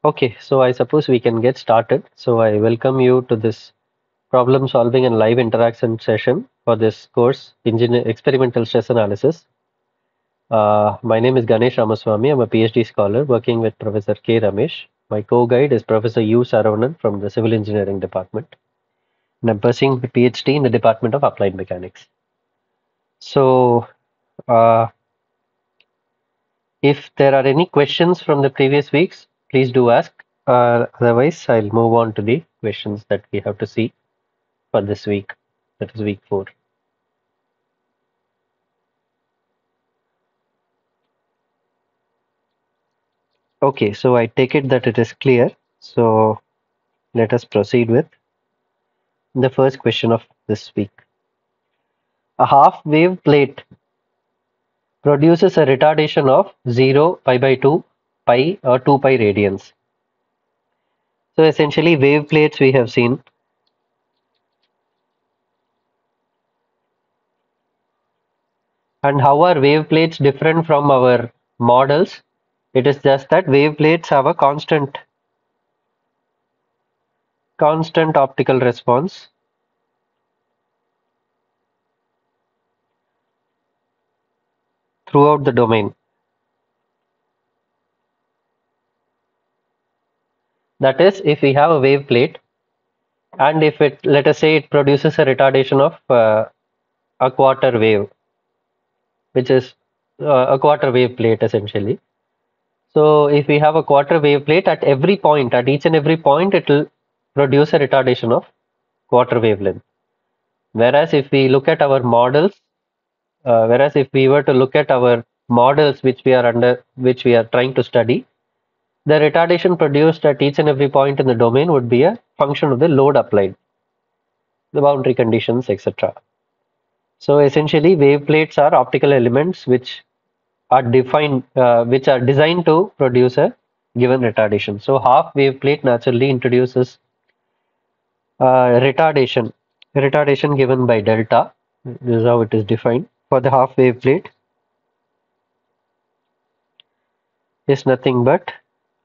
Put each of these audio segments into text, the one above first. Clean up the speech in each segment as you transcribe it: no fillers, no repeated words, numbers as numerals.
Okay, so I suppose we can get started. So I welcome you to this problem solving and live interaction session for this course, Engineer Experimental Stress Analysis. My name is Ganesh Ramaswamy. I'm a PhD scholar working with Professor K. Ramesh. My co-guide is Professor U. Saravanan from the Civil Engineering Department. And I'm pursuing the PhD in the Department of Applied Mechanics. So, uh, if there are any questions from the previous weeks, please do ask. Otherwise, I'll move on to the questions that we have to see for this week, that is week 4. Okay, so I take it that it is clear. So let us proceed with the first question of this week. A half wave plate produces a retardation of 0, pi by 2, pi or 2 pi radians. So essentially wave plates we have seen. And how are wave plates different from our models? It is just that wave plates have a constant optical response throughout the domain. That is, if we have a wave plate and if it, let us say, it produces a retardation of a quarter wave, which is a quarter wave plate essentially. So if we have a quarter wave plate at every point, at each and every point, it will produce a retardation of quarter wavelength. Whereas if we look at our models, whereas if we were to look at our models which we are trying to study, the retardation produced at each and every point in the domain would be a function of the load applied, the boundary conditions, etc. So essentially, wave plates are optical elements which are designed to produce a given retardation. So half wave plate naturally introduces retardation, retardation given by delta. This is how it is defined for the half wave plate. Is nothing but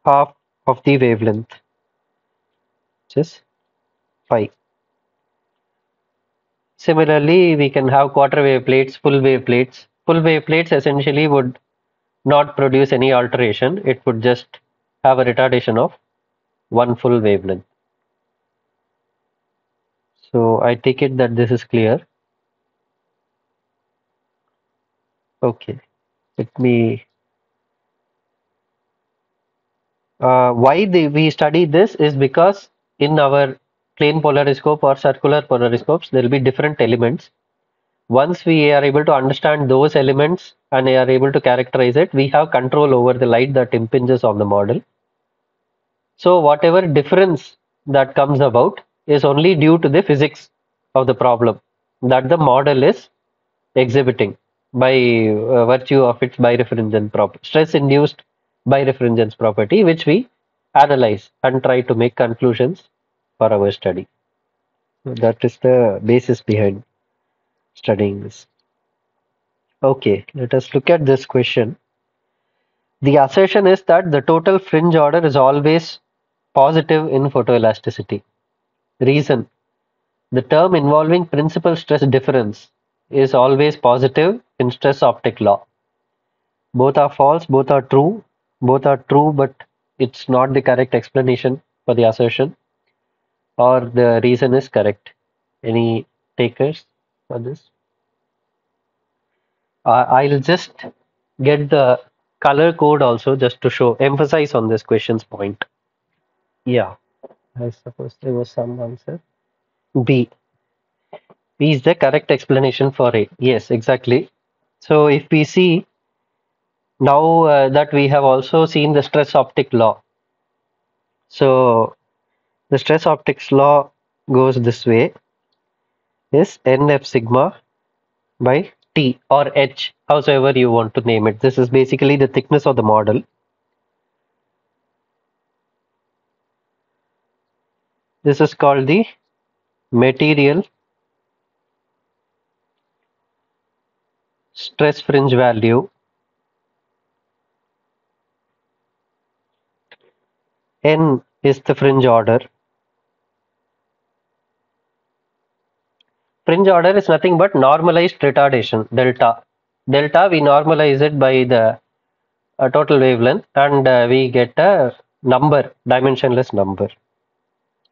half of the wavelength, which is pi. Similarly, we can have quarter wave plates, full wave plates. Full wave plates essentially would not produce any alteration. It would just have a retardation of one full wavelength. So I take it that this is clear. Okay, let me. We study this is because in our plane polariscope or circular polariscopes, there will be different elements. Once we are able to understand those elements and we are able to characterize it, we have control over the light that impinges on the model. So whatever difference that comes about is only due to the physics of the problem that the model is exhibiting by virtue of its birefringence property, stress-induced birefringence property, which we analyze and try to make conclusions for our study. So that is the basis behind studying this. Okay, let us look at this question. The assertion is that the total fringe order is always positive in photoelasticity. Reason: the term involving principal stress difference is always positive in stress optic law. Both are false, both are true, but it's not the correct explanation for the assertion, or the reason is correct. Any takers for this? I'll just get the color code also just to emphasize on this question's point. Yeah, I suppose there was some answer. B. B is the correct explanation for A. Yes, exactly. So if we see now that we have also seen the stress optic law. So the stress optics law goes this way, is NF sigma by T or H, however you want to name it. This is basically the thickness of the model. This is called the material stress fringe value N is the fringe order. Fringe order is nothing but normalized retardation, delta. Delta, we normalize it by the total wavelength, and we get a number, dimensionless number.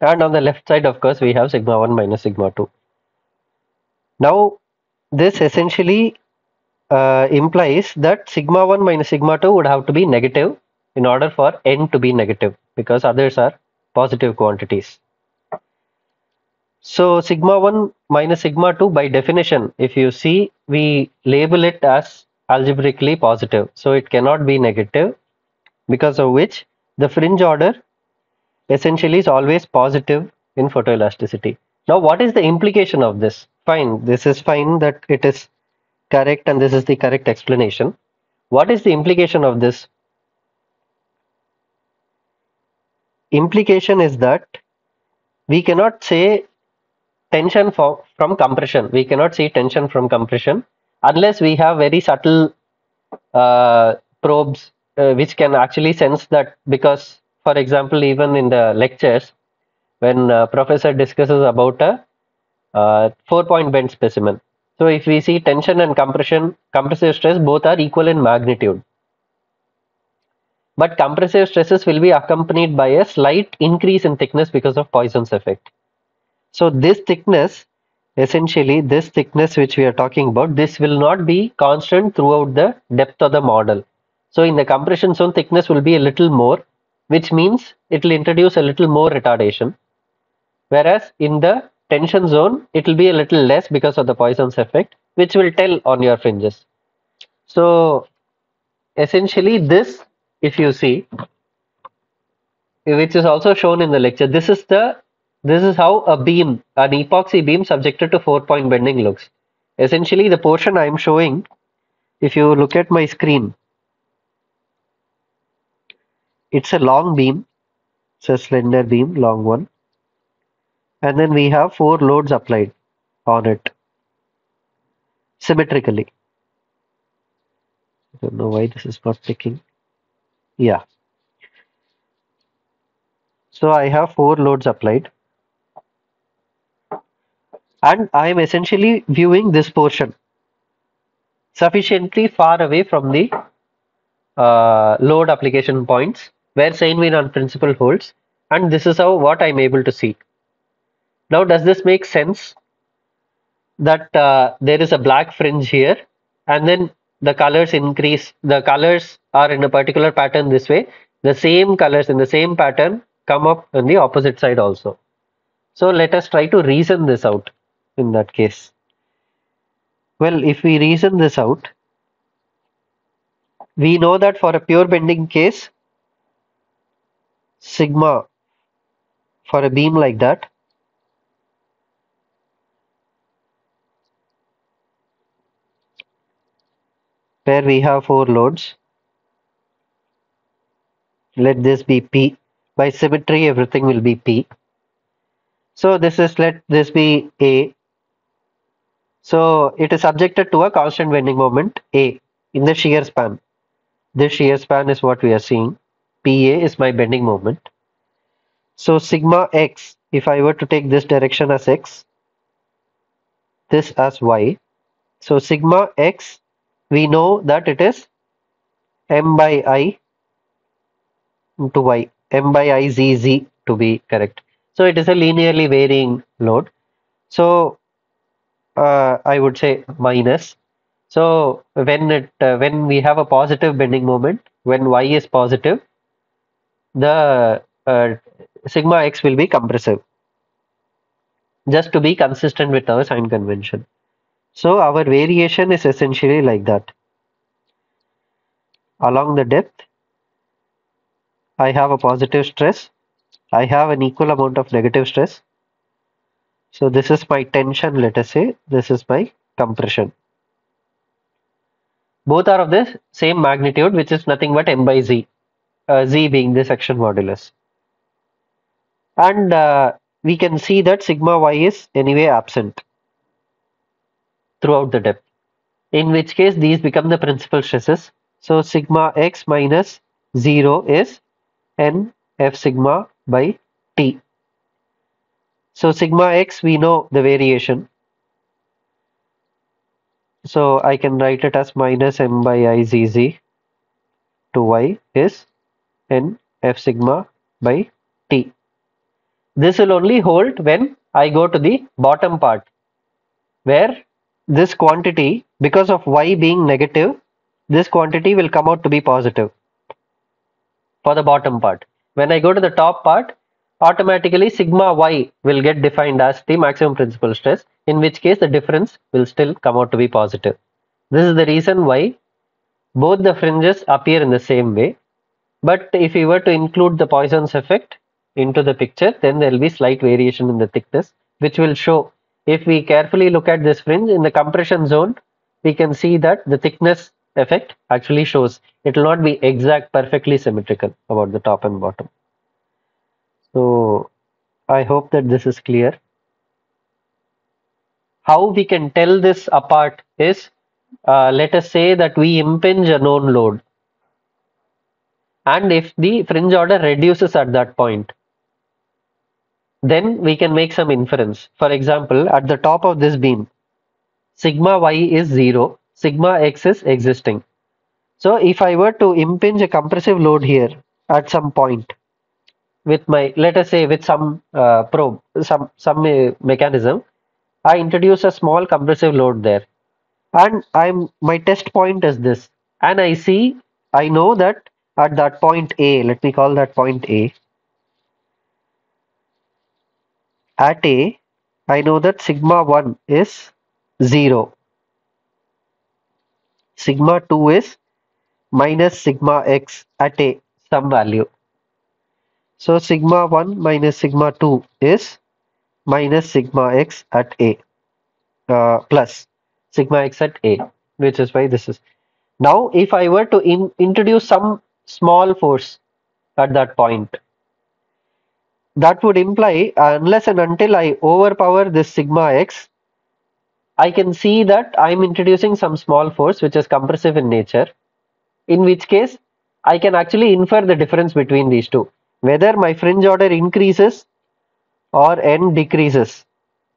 And on the left side, of course, we have sigma 1 minus sigma 2. Now, this essentially implies that sigma 1 minus sigma 2 would have to be negative in order for n to be negative, because others are positive quantities. So sigma 1 minus sigma 2, by definition, if you see, we label it as algebraically positive. So it cannot be negative, because of which the fringe order essentially is always positive in photoelasticity. Now, what is the implication of this? Fine, this is fine that it is correct and this is the correct explanation. What is the implication of this? Implication is that we cannot say tension from compression. We cannot see tension from compression unless we have very subtle probes which can actually sense that, because, for example, even in the lectures, when professor discusses about a 4-point bend specimen. So if we see tension and compression, compressive stress both are equal in magnitude. But compressive stresses will be accompanied by a slight increase in thickness because of Poisson's effect. So this thickness, essentially this thickness which we are talking about, this will not be constant throughout the depth of the model. So in the compression zone, thickness will be a little more, which means it will introduce a little more retardation. Whereas in the tension zone, it will be a little less because of the Poisson's effect, which will tell on your fringes. So essentially this, if you see, which is also shown in the lecture, this is how a beam, an epoxy beam subjected to 4-point bending looks. Essentially the portion I am showing, if you look at my screen, it's a long beam, it's a slender beam, long one, and then we have 4 loads applied on it symmetrically. I don't know why this is not picking. Yeah. So I have 4 loads applied, and I am essentially viewing this portion sufficiently far away from the load application points where Sein-Wieland principle holds, and this is how what I am able to see. Now, does this make sense that there is a black fringe here, and then the colors increase, the colors are in a particular pattern this way, the same colors in the same pattern come up on the opposite side also. So let us try to reason this out in that case. Well, if we reason this out, we know that for a pure bending case, sigma for a beam like that where we have 4 loads, let this be P. By symmetry, everything will be P. So this is, let this be A. So it is subjected to a constant bending moment A in the shear span. This shear span is what we are seeing. PA is my bending moment. So sigma x, if I were to take this direction as x, this as y. So sigma x, we know that it is m by I into y, m by I z z to be correct. So it is a linearly varying load. So I would say minus. So when we have a positive bending moment, when y is positive, the sigma x will be compressive, just to be consistent with our sign convention. So our variation is essentially like that. Along the depth, I have a positive stress, I have an equal amount of negative stress. So this is my tension, let us say, this is my compression. Both are of the same magnitude, which is nothing but m by z, z being the section modulus. And we can see that sigma y is anyway absent throughout the depth, in which case these become the principal stresses. So sigma x minus 0 is n F sigma by T. So sigma x, we know the variation. So I can write it as minus m by I zz to y is n F sigma by T. This will only hold when I go to the bottom part, where this quantity, because of y being negative, this quantity will come out to be positive for the bottom part. When I go to the top part, automatically sigma y will get defined as the maximum principal stress, in which case the difference will still come out to be positive. This is the reason why both the fringes appear in the same way. But if we were to include the Poisson's effect into the picture, then there will be slight variation in the thickness, which will show. If we carefully look at this fringe in the compression zone, we can see that the thickness effect actually shows. It will not be exact, perfectly symmetrical about the top and bottom. So I hope that this is clear. How we can tell this apart is, let us say that we impinge a known load, and if the fringe order reduces at that point, then we can make some inference. For example, at the top of this beam, sigma y is 0, sigma x is existing. So if I were to impinge a compressive load here at some point with my, let us say with some probe, some mechanism, I introduce a small compressive load there, and my test point is this, and I know that at that point A, let me call that point A. At A, I know that sigma 1 is 0. Sigma 2 is minus sigma x at A, some value. So sigma 1 minus sigma 2 is minus sigma x at A, plus sigma x at A, which is why this is. Now, if I were to introduce some small force at that point, that would imply, unless and until I overpower this sigma x, I can see that I'm introducing some small force which is compressive in nature, in which case I can actually infer the difference between these two, whether my fringe order increases or n decreases.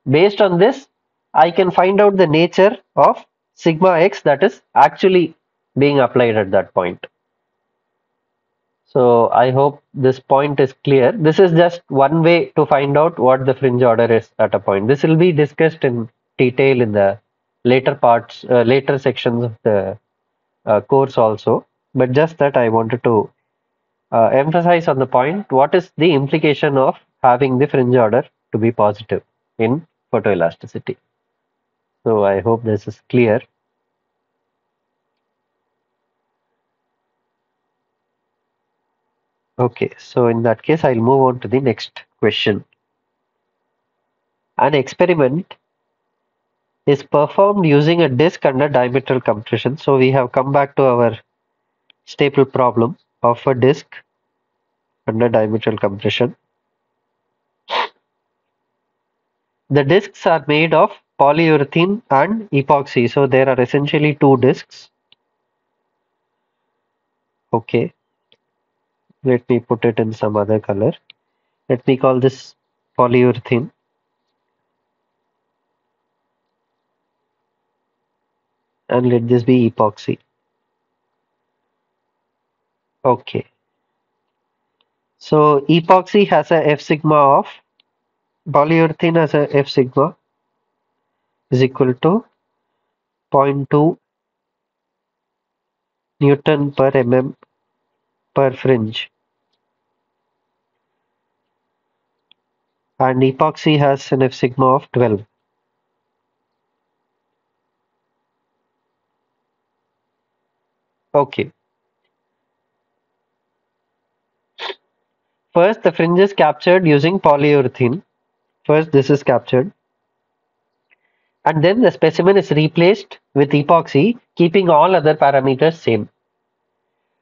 Based on this, I can find out the nature of sigma x that is actually being applied at that point. So I hope this point is clear. This is just one way to find out what the fringe order is at a point. This will be discussed in detail in the later parts, later sections of the course also. But just that I wanted to emphasize on the point, what is the implication of having the fringe order to be positive in photoelasticity. So I hope this is clear. Okay, so in that case, I'll move on to the next question. An experiment is performed using a disk under diametral compression. So we have come back to our staple problem of a disk under diametral compression. The disks are made of polyurethane and epoxy. So there are essentially two disks. Okay, let me put it in some other color. Let me call this polyurethane, and let this be epoxy. Okay. So epoxy has a F sigma of, polyurethane has a F sigma is equal to 0.2 Newton per mm per fringe, and epoxy has an F sigma of 12. Okay. First, the fringe is captured using polyurethane. First, this is captured, and then the specimen is replaced with epoxy, keeping all other parameters same.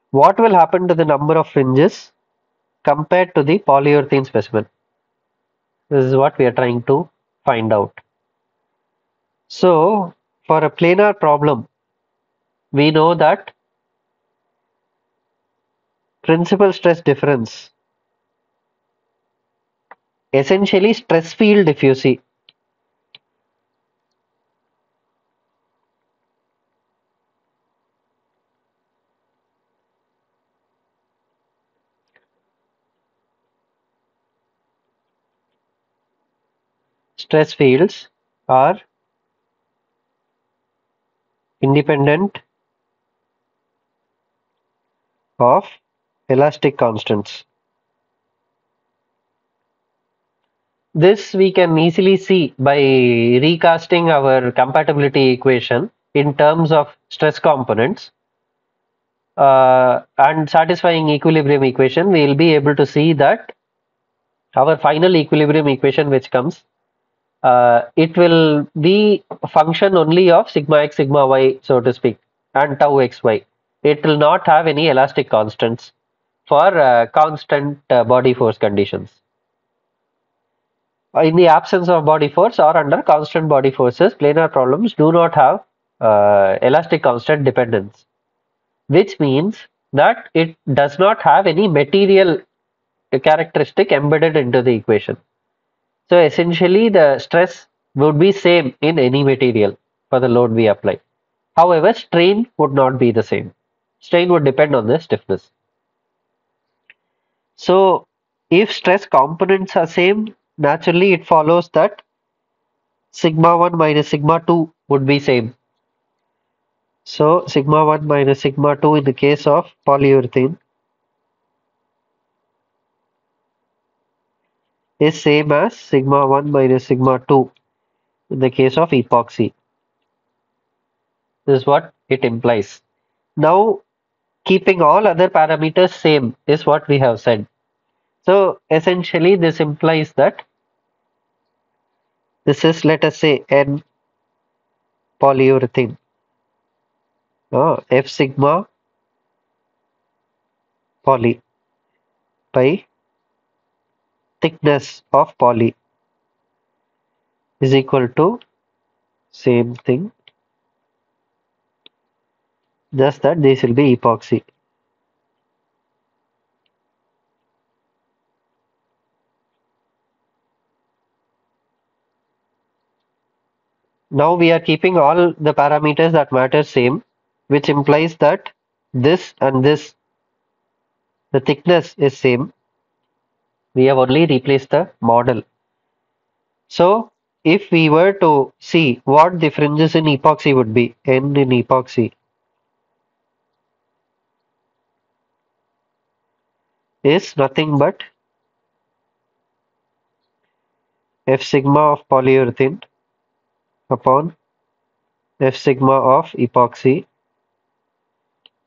What will happen to the number of fringes compared to the polyurethane specimen? This is what we are trying to find out. So, for a planar problem, we know that principal stress difference essentially stress field, if you see. Stress fields are independent of elastic constants. This we can easily see by recasting our compatibility equation in terms of stress components and satisfying equilibrium equation. We will be able to see that our final equilibrium equation which comes, it will be a function only of sigma x, sigma y, so to speak, and tau xy. It will not have any elastic constants for constant body force conditions. In the absence of body force or under constant body forces, planar problems do not have elastic constant dependence, which means that it does not have any material characteristic embedded into the equation. So essentially the stress would be same in any material for the load we apply. However, strain would not be the same. Strain would depend on the stiffness. So if stress components are same, naturally it follows that sigma 1 minus sigma 2 would be same. So sigma 1 minus sigma 2 in the case of polyurethane is same as sigma 1 minus sigma 2 in the case of epoxy. This is what it implies. Now, keeping all other parameters same is what we have said. So essentially this implies that this is, let us say, N polyurethane. F sigma poly by thickness of poly is equal to same thing, just that this will be epoxy. Now we are keeping all the parameters that matter same, which implies that this and this, the thickness is same. We have only replaced the model. So if we were to see what the fringes in epoxy would be, N in epoxy is nothing but F sigma of polyurethane upon F sigma of epoxy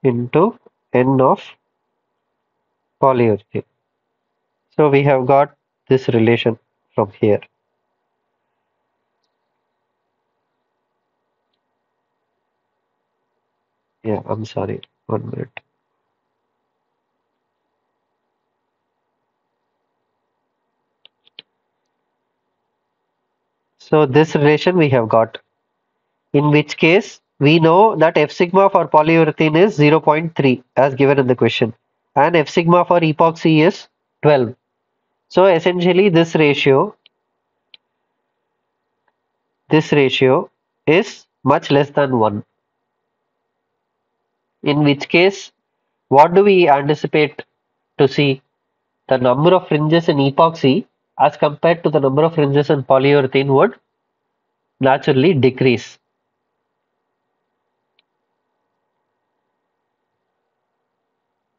into N of polyurethane. So we have got this relation from here. Yeah, I'm sorry. 1 minute. So this relation we have got, in which case we know that F sigma for polyurethane is 0.3 as given in the question, and F sigma for epoxy is 12. So essentially this ratio is much less than 1. In which case, what do we anticipate to see? The number of fringes in epoxy as compared to the number of fringes in polyurethane would naturally decrease.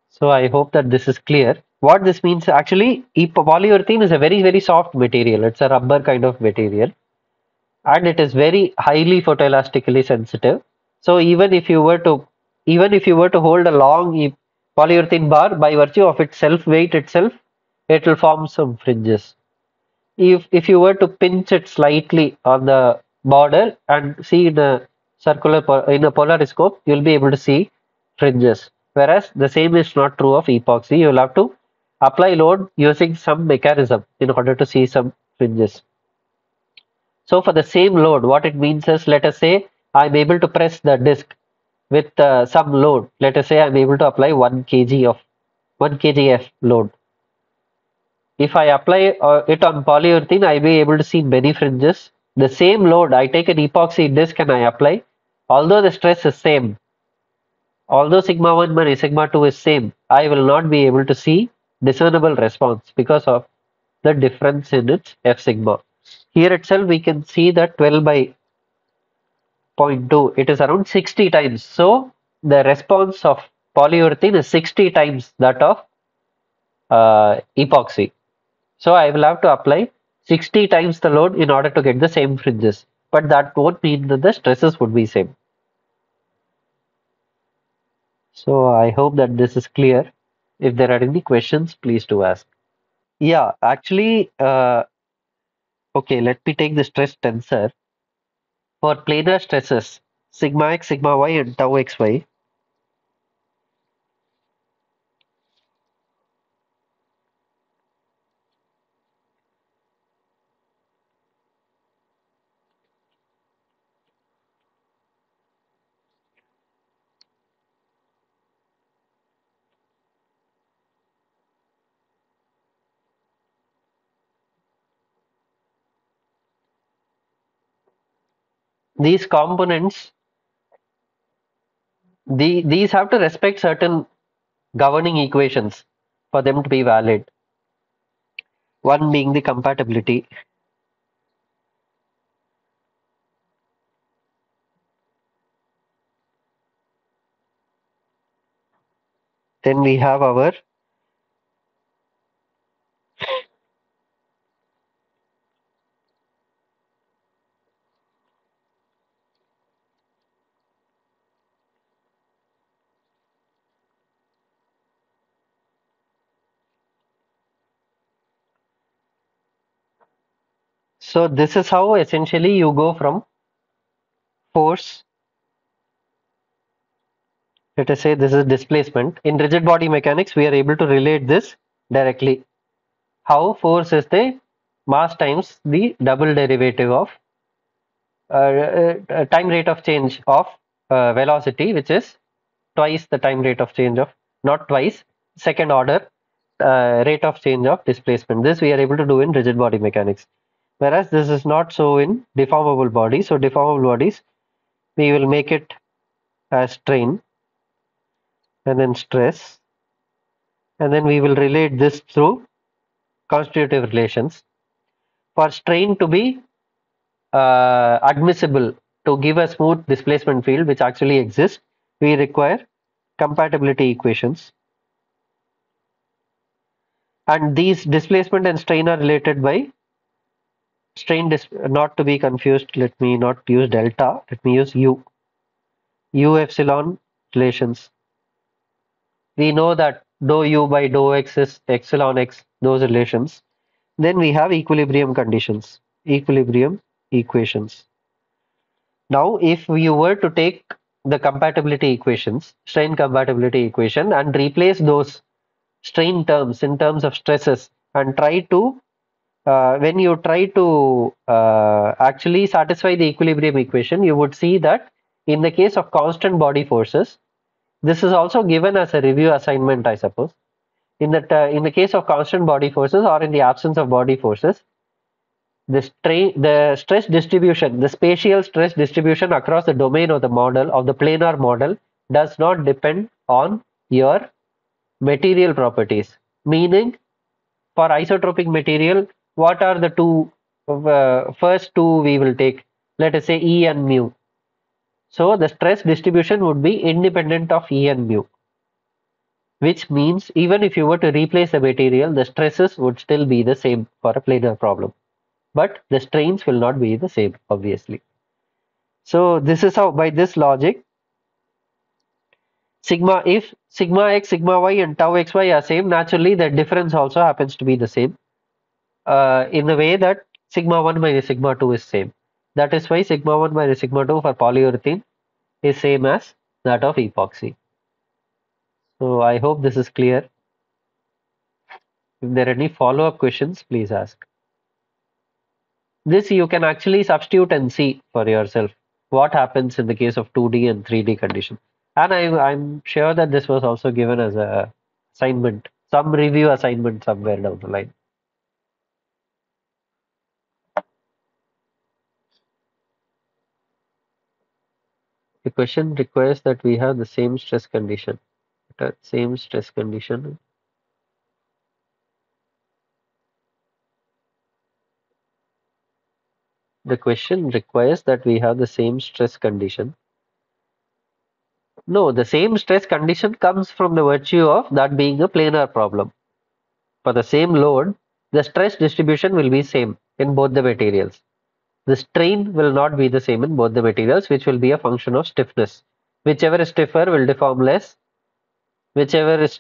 So I hope that this is clear. What this means, actually, polyurethane is a very, very soft material. It's a rubber kind of material, and it is very highly photoelastically sensitive. So even if you were to hold a long polyurethane bar, by virtue of its self weight itself, it will form some fringes. If you were to pinch it slightly on the border and see in a in a polariscope, you'll be able to see fringes. Whereas the same is not true of epoxy. You'll have to apply load using some mechanism in order to see some fringes. So for the same load, what it means is, let us say I'm able to press the disc with some load. Let us say I'm able to apply 1 kg of 1 kgf load. If I apply it on polyurethane, I'll be able to see many fringes. The same load, I take an epoxy disc and I apply, although the stress is same, although sigma 1 minus sigma 2 is same, I will not be able to see discernible response because of the difference in its F sigma. Here itself we can see that 12 by zero point 0.2, it is around 60 times. So the response of polyurethane is 60 times that of epoxy. So I will have to apply 60 times the load in order to get the same fringes. But that won't mean that the stresses would be same. So I hope that this is clear. If there are any questions, please do ask. Yeah, actually, okay, let me take the stress tensor. For planar stresses, sigma x, sigma y, and tau xy, these components, these have to respect certain governing equations for them to be valid. One being the compatibility. Then we have our so this is how essentially you go from force. Let us say this is displacement. In rigid body mechanics, we are able to relate this directly. How force is the mass times the double derivative of time rate of change of velocity, which is twice the time rate of change of, not twice, second order rate of change of displacement. This we are able to do in rigid body mechanics. Whereas this is not so in deformable bodies. So deformable bodies, we will make it as strain and then stress, and then we will relate this through constitutive relations. For strain to be admissible to give a smooth displacement field which actually exists, we require compatibility equations. And these displacement and strain are related by strain, not to be confused. Let me not use delta, let me use U epsilon relations. We know that dou U by dou X is epsilon X, those relations. Then we have equilibrium conditions, equilibrium equations. Now, if you were to take the compatibility equations, strain compatibility equation, and replace those strain terms in terms of stresses and try to, when you try to actually satisfy the equilibrium equation, you would see that in the case of constant body forces, this is also given as a review assignment, I suppose. In the case of constant body forces or in the absence of body forces, the stress distribution, the spatial stress distribution across the domain of the model, of the planar model, does not depend on your material properties. Meaning, for isotropic material, what are the first two we will take? Let us say E and mu. So the stress distribution would be independent of E and mu, which means even if you were to replace the material, the stresses would still be the same for a planar problem. But the strains will not be the same, obviously. So this is how, by this logic, if sigma x, sigma y, and tau xy are same, naturally the difference also happens to be the same. In the way that sigma 1 minus sigma 2 is same. That is why sigma 1 minus sigma 2 for polyurethane is same as that of epoxy. So I hope this is clear. If there are any follow-up questions, please ask. This you can actually substitute and see for yourself what happens in the case of 2D and 3D condition. And I'm sure that this was also given as a assignment, some review assignment somewhere down the line. The question requires that we have the same stress condition. Same stress condition. The question requires that we have the same stress condition. No, the same stress condition comes from the virtue of that being a planar problem. For the same load, the stress distribution will be same in both the materials. The strain will not be the same in both the materials, which will be a function of stiffness. Whichever is stiffer will deform less. Whichever is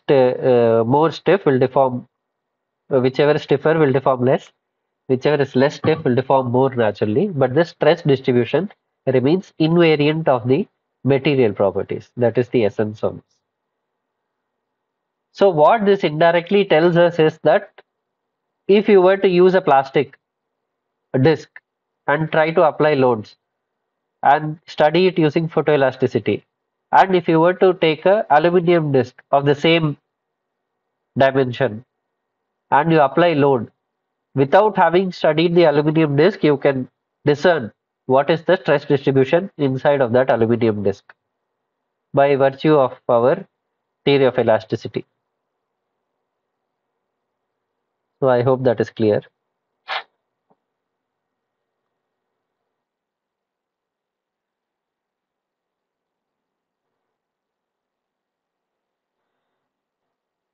more stiff will deform. Whichever is stiffer will deform less. Whichever is less stiff will deform more naturally. But the stress distribution remains invariant of the material properties. That is the essence of this. So what this indirectly tells us is that if you were to use a plastic disc and try to apply loads and study it using photoelasticity, and if you were to take a aluminium disc of the same dimension and you apply load, without having studied the aluminium disc, you can discern what is the stress distribution inside of that aluminium disc by virtue of our theory of elasticity. So I hope that is clear.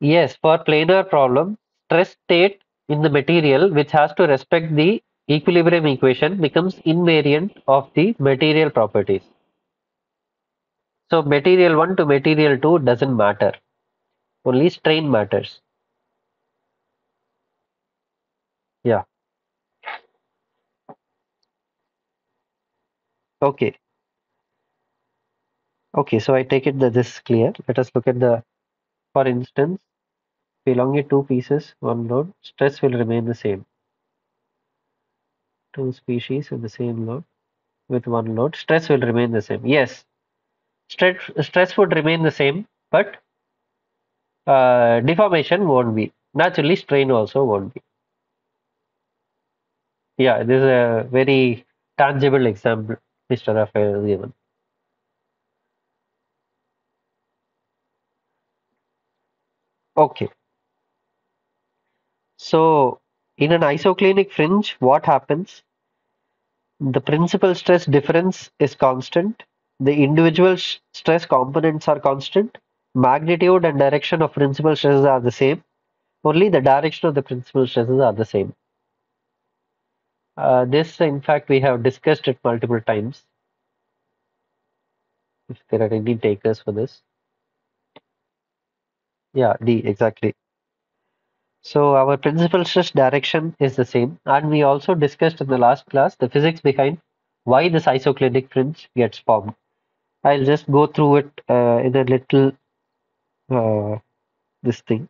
Yes, for planar problem, stress state in the material which has to respect the equilibrium equation becomes invariant of the material properties. So material 1 to material 2 doesn't matter. Only strain matters. Yeah. Okay. Okay. So I take it that this is clear. Let us look at the, for instance, if we elongate two pieces, one load, stress will remain the same. Two species with the same load, with one load, stress will remain the same. Yes, stress would remain the same, but deformation won't be. Naturally, strain also won't be. Yeah, this is a very tangible example Mr. Raphael has given. Okay, so in an isoclinic fringe, what happens? The principal stress difference is constant. The individual stress components are constant. Magnitude and direction of principal stresses are the same. Only the direction of the principal stresses are the same. This, in fact, we have discussed it multiple times. If there are any takers for this. Yeah, D, exactly. So our principal stress direction is the same. And we also discussed in the last class the physics behind why this isoclinic fringe gets formed. I'll just go through it in a little uh, this thing.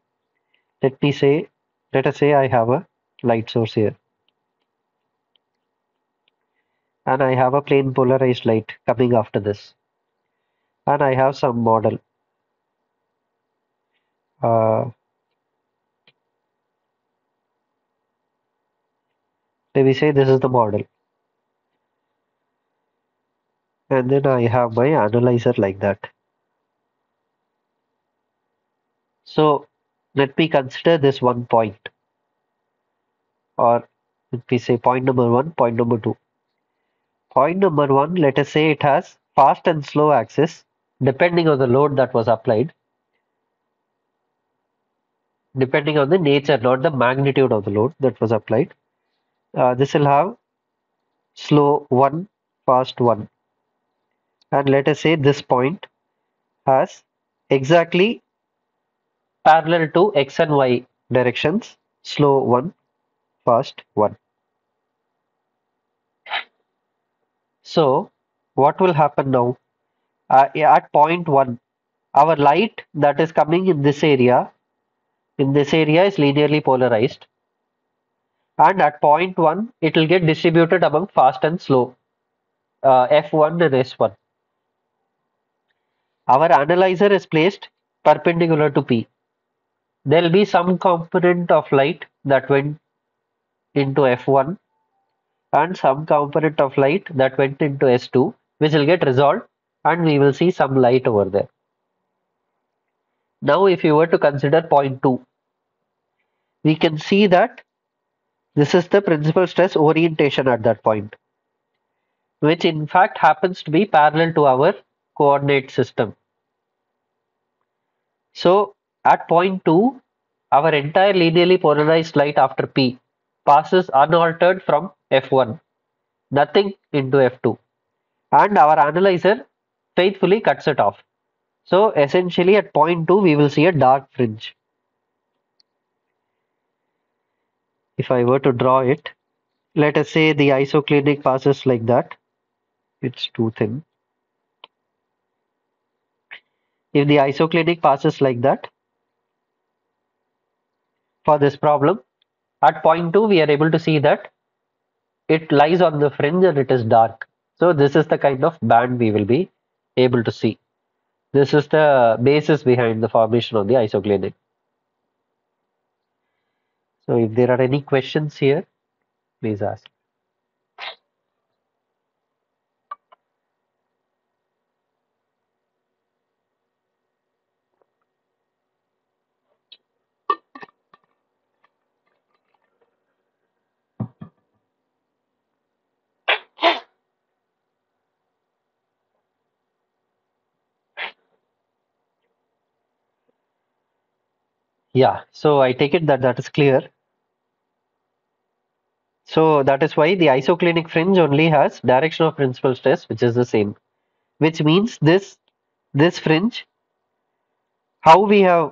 Let us say I have a light source here and I have a plane polarized light coming after this and I have some model. Uh, Let me say this is the model and then I have my analyzer like that. So let me consider this one point, or let me say point number one, point number two. Point number one, let us say it has fast and slow axis depending on the load that was applied, depending on the nature, not the magnitude of the load that was applied. This will have slow 1, fast 1. And let us say this point has exactly parallel to x and y directions, slow 1, fast 1. So what will happen now? At point 1, our light that is coming in this area is linearly polarized. And at point 1, it will get distributed among fast and slow, F1 and S1. Our analyzer is placed perpendicular to P. There will be some component of light that went into F1 and some component of light that went into S2, which will get resolved and we will see some light over there. Now if you were to consider point 2, we can see that this is the principal stress orientation at that point, which in fact happens to be parallel to our coordinate system. So at point 2, our entire linearly polarized light after P passes unaltered from F1, nothing into F2, and our analyzer faithfully cuts it off. So essentially at point 2 we will see a dark fringe. If I were to draw it, let us say the isoclinic passes like that. It's too thin. If the isoclinic passes like that, for this problem, at point 2 we are able to see that it lies on the fringe and it is dark. So this is the kind of band we will be able to see. This is the basis behind the formation of the isoclinic. So if there are any questions here, please ask. Yeah, so I take it that that is clear. So that is why the isoclinic fringe only has direction of principal stress, which is the same, which means this fringe, how we have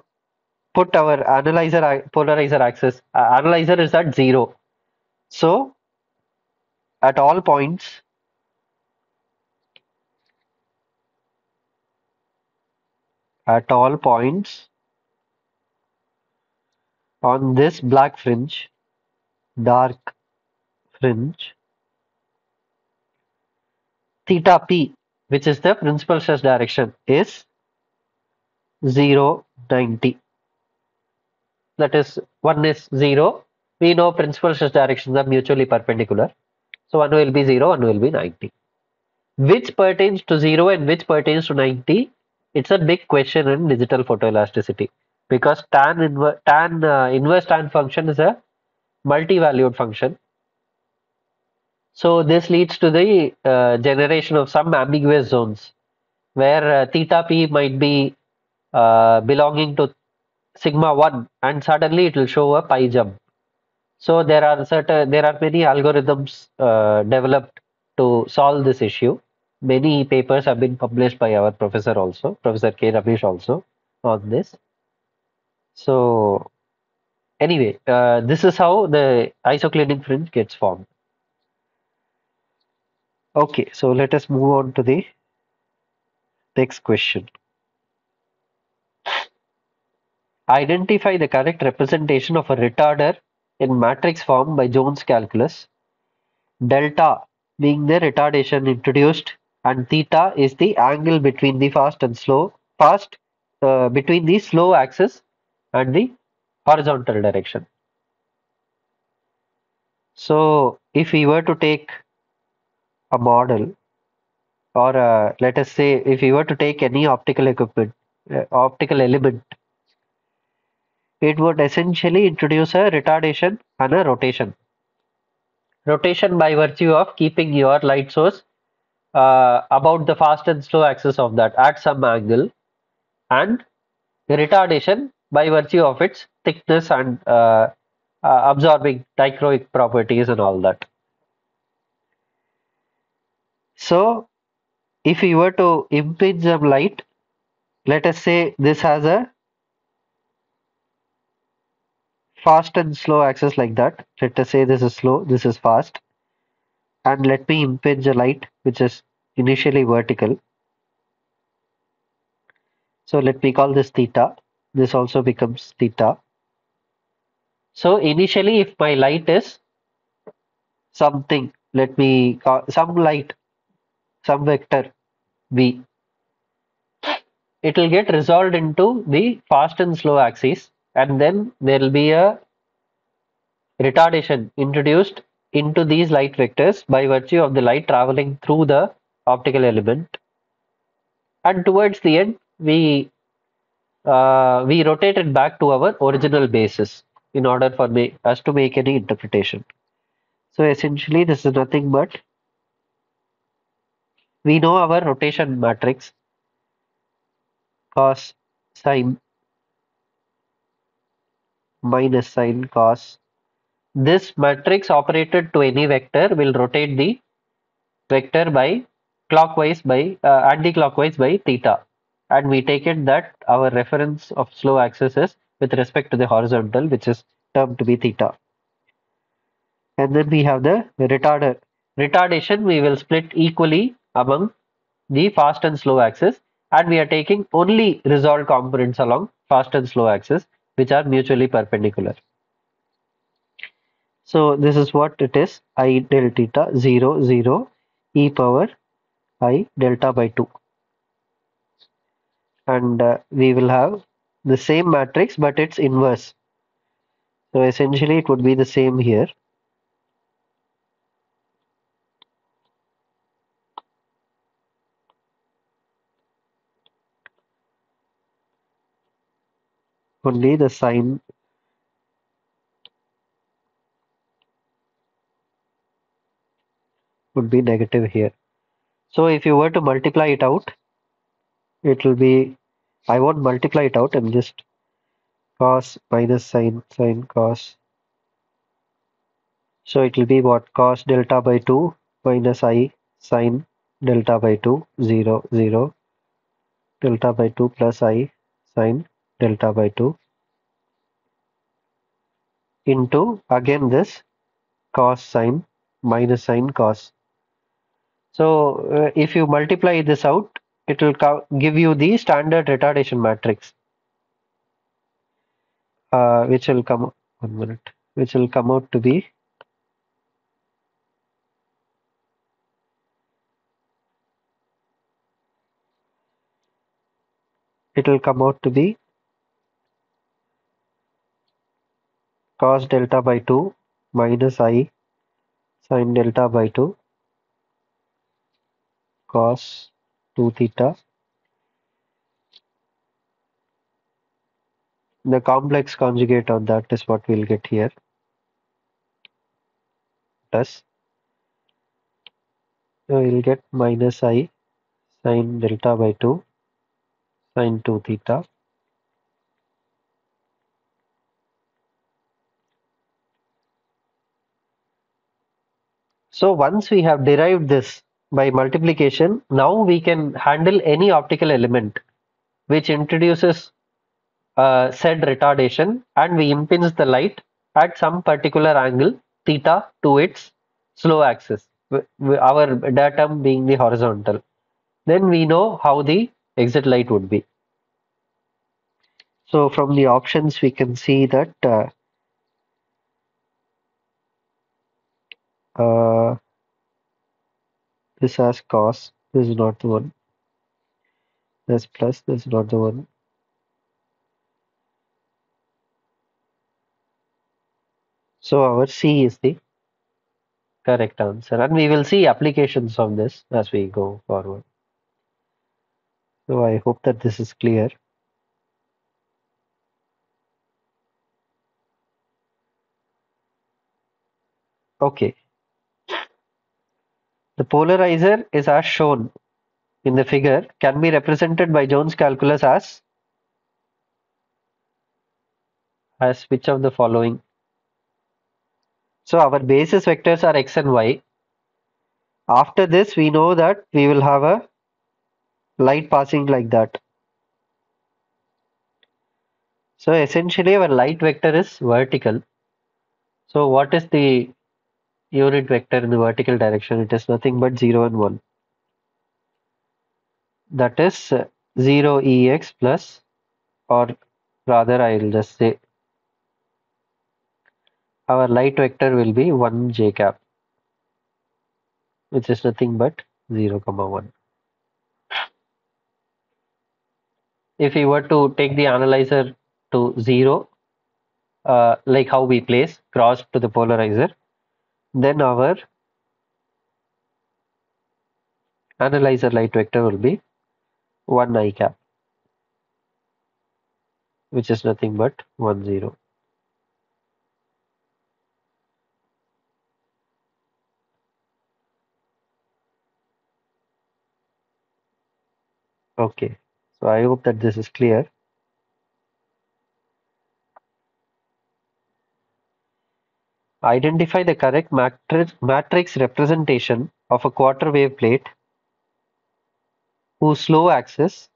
put our polarizer axis, analyzer is at 0. So at all points, at all points on this black fringe, dark fringe, theta p, which is the principal stress direction, is 0, 90. That is, one is 0. We know principal stress directions are mutually perpendicular. So one will be 0, one will be 90. Which pertains to 0 and which pertains to 90? It's a big question in digital photoelasticity, because inverse tan function is a multi-valued function. So this leads to the generation of some ambiguous zones where theta p might be belonging to sigma 1 and suddenly it will show a pi jump. So there are many algorithms developed to solve this issue. Many papers have been published by our professor also, Professor K. Ramesh also, on this. So anyway, this is how the isoclinic fringe gets formed. Okay, so let us move on to the next question. Identify the correct representation of a retarder in matrix form by Jones calculus. Delta being the retardation introduced, and theta is the angle between the between the slow axis and the horizontal direction. So if we were to take a model, or let us say if we were to take any optical element, it would essentially introduce a retardation and a rotation. Rotation by virtue of keeping your light source about the fast and slow axis of that at some angle, and the retardation by virtue of its thickness and absorbing dichroic properties and all that. So if we were to impinge some light, let us say this has a fast and slow axis like that. Let us say this is slow, this is fast, and let me impinge a light which is initially vertical. So let me call this theta. This also becomes theta. So initially, if my light is something, let me call some light, some vector v, it will get resolved into the fast and slow axis, and then there will be a retardation introduced into these light vectors by virtue of the light traveling through the optical element. and towards the end we rotate it back to our original basis in order for us to make any interpretation. So essentially, this is nothing but we know our rotation matrix cos sine minus sine cos. This matrix operated to any vector will rotate the vector by clockwise by anti-clockwise by theta, and we take it that our reference of slow axis is with respect to the horizontal, which is termed to be theta. And then we have the retarder. Retardation we will split equally among the fast and slow axis, and we are taking only resolved components along fast and slow axis, which are mutually perpendicular. So this is what it is: I del theta 0 0 e power I delta by 2, and we will have the same matrix but its inverse. So essentially it would be the same here. Only the sign would be negative here. So if you were to multiply it out, it will be, I won't multiply it out, I'm just cos minus sine, sine cos. So it will be what? Cos delta by 2 minus I sine delta by 2, 0, 0, delta by 2 plus I sine delta by 2 into again this cos sine minus sine cos. So if you multiply this out, it will give you the standard retardation matrix, which will come, 1 minute, which will come out to be, it will come out to be cos delta by 2 minus I sine delta by 2 cos 2 theta. The complex conjugate on that is what we'll get here, plus so we'll get minus I sine delta by 2 sine 2 theta. So once we have derived this by multiplication, now we can handle any optical element which introduces said retardation, and we impinge the light at some particular angle theta to its slow axis, our datum being the horizontal. Then we know how the exit light would be. So from the options we can see that uh, this has cos, this is not the one, this plus, this is not the one. So our C is the correct answer, and we will see applications of this as we go forward. So I hope that this is clear. Okay. The polarizer is as shown in the figure can be represented by Jones calculus as which of the following? So our basis vectors are x and y. After this we know that we will have a light passing like that. So essentially our light vector is vertical. So what is the unit vector in the vertical direction? It is nothing but 0 and 1. That is 0 ex plus, or rather I will just say our light vector will be 1 j cap, which is nothing but 0, 1. If we were to take the analyzer to 0, like how we place cross to the polarizer, then our analyzer light vector will be 1 I cap, which is nothing but 1 0. Okay, so I hope that this is clear. Identify the correct matrix representation of a quarter wave plate whose slow axis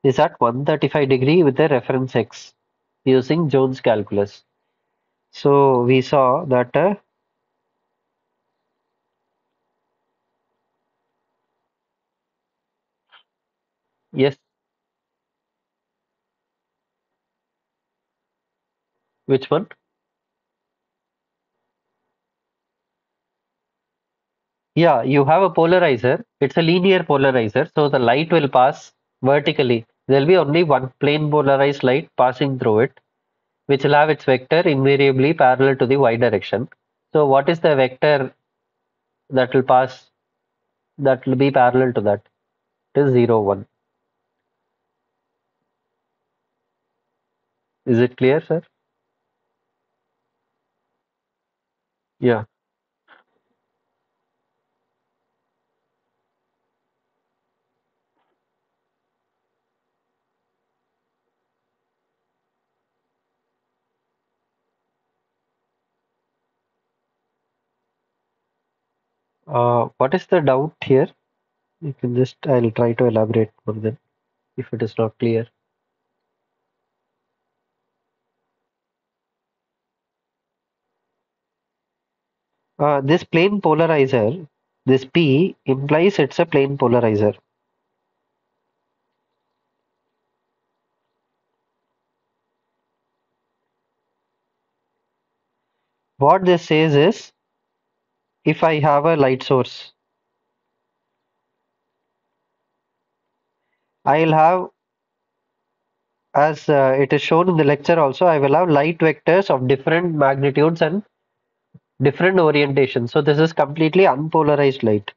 is at 135 degree with the reference x using Jones calculus. So we saw that yes, which one? Yeah, you have a polarizer. It's a linear polarizer, so the light will pass vertically. There'll be only one plane polarized light passing through it, which will have its vector invariably parallel to the y direction. So what is the vector that will pass that will be parallel to that? It is 0, 1. Is it clear, sir? Yeah. What is the doubt here? You can just, I'll try to elaborate more then if it is not clear. This plane polarizer, this P implies it's a plane polarizer. What this says is, if I have a light source, I'll have, as it is shown in the lecture also, I will have light vectors of different magnitudes and different orientations. So this is completely unpolarized light.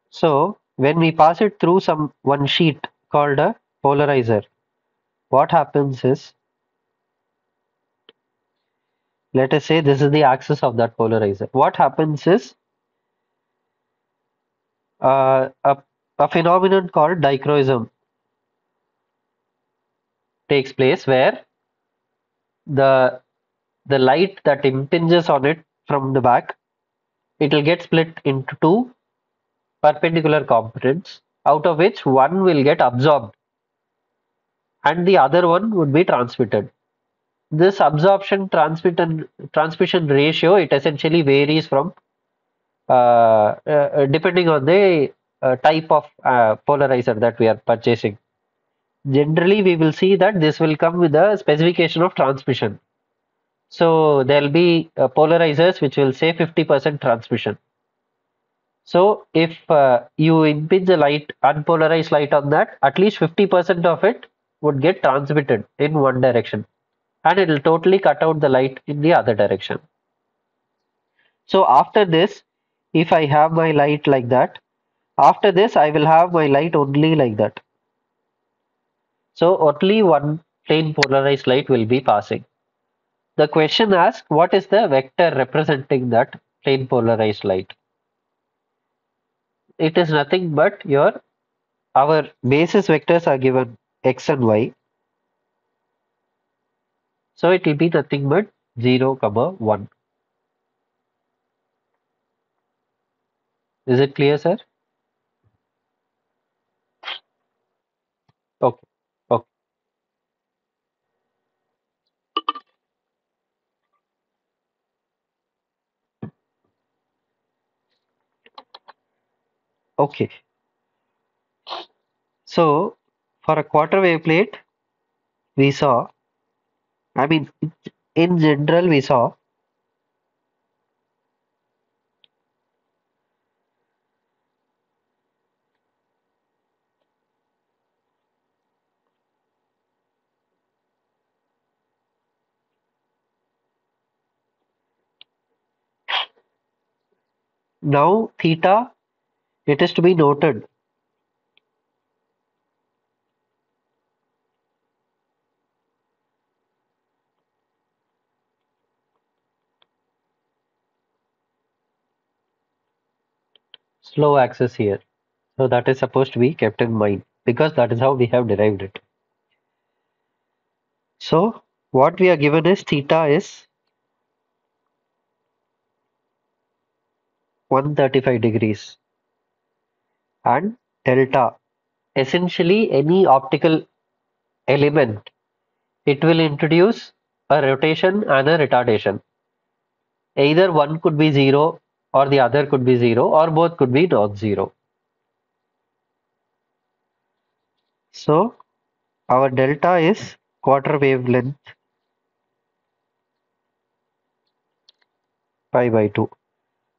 So when we pass it through one sheet called a polarizer, what happens is, let us say this is the axis of that polarizer. What happens is uh, a, a phenomenon called dichroism takes place where the the light that impinges on it from the back, it will get split into two perpendicular components, out of which one will get absorbed and the other one would be transmitted. This absorption transmission ratio, it essentially varies from depending on the type of polarizer that we are purchasing. Generally, we will see that this will come with a specification of transmission. So there will be polarizers which will say 50% transmission. So if you impinge a light, unpolarized light on that, at least 50% of it would get transmitted in one direction, and it will totally cut out the light in the other direction. So after this, if I have my light like that, after this I will have my light only like that. So only one plane polarized light will be passing. The question asks, what is the vector representing that plane polarized light? It is nothing but our basis vectors are given x and y. So it will be nothing but 0, 1. Is it clear, sir? Okay. Okay. Okay. So for a quarter wave plate, we saw, I mean, in general, we saw Now theta, it is to be noted. Slow axis here. So that is supposed to be kept in mind because that is how we have derived it. So what we are given is theta is 135 degrees and delta. Essentially, any optical element, it will introduce a rotation and a retardation. Either one could be zero or the other could be zero or both could be non-zero. So our delta is quarter wavelength pi by 2.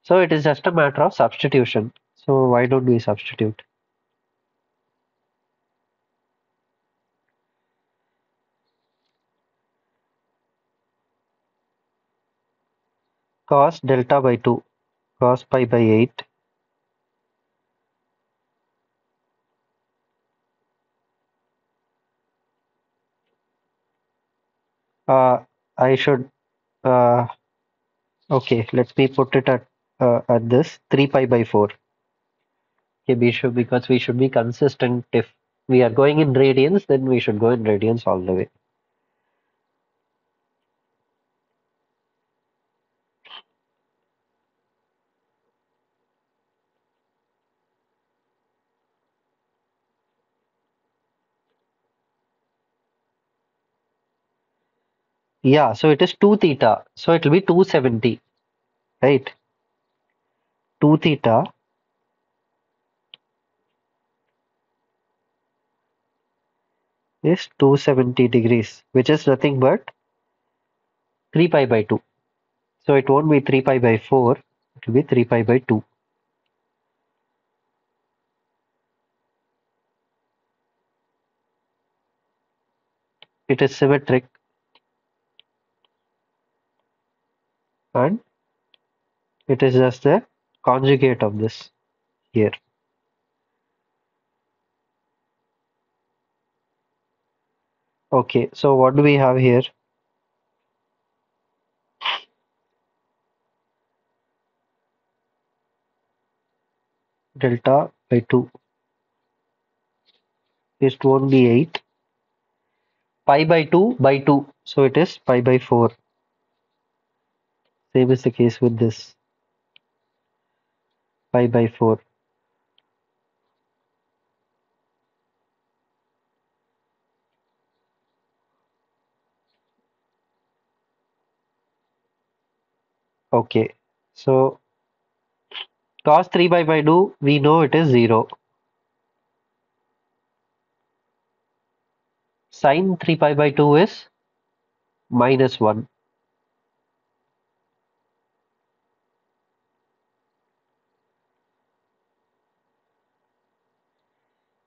So it is just a matter of substitution. So why don't we substitute? Cos delta by 2, cos pi by 8. I should, uh, okay, let me put it at this 3 pi by 4. Okay, because we should be consistent. If we are going in radians, then we should go in radians all the way. Yeah, so it is 2 theta. So it will be 270, right? 2 theta is 270 degrees, which is nothing but 3 pi by 2. So it won't be 3 pi by 4, it will be 3 pi by 2. It is symmetric and it is just the conjugate of this here. Okay, so what do we have here? Delta by 2 is won't be 8. Pi by 2 by 2. So it is pi by 4. Same is the case with this. Pi by 4. Okay, so cos 3 pi by 2, we know it is 0. Sin 3 pi by 2 is -1.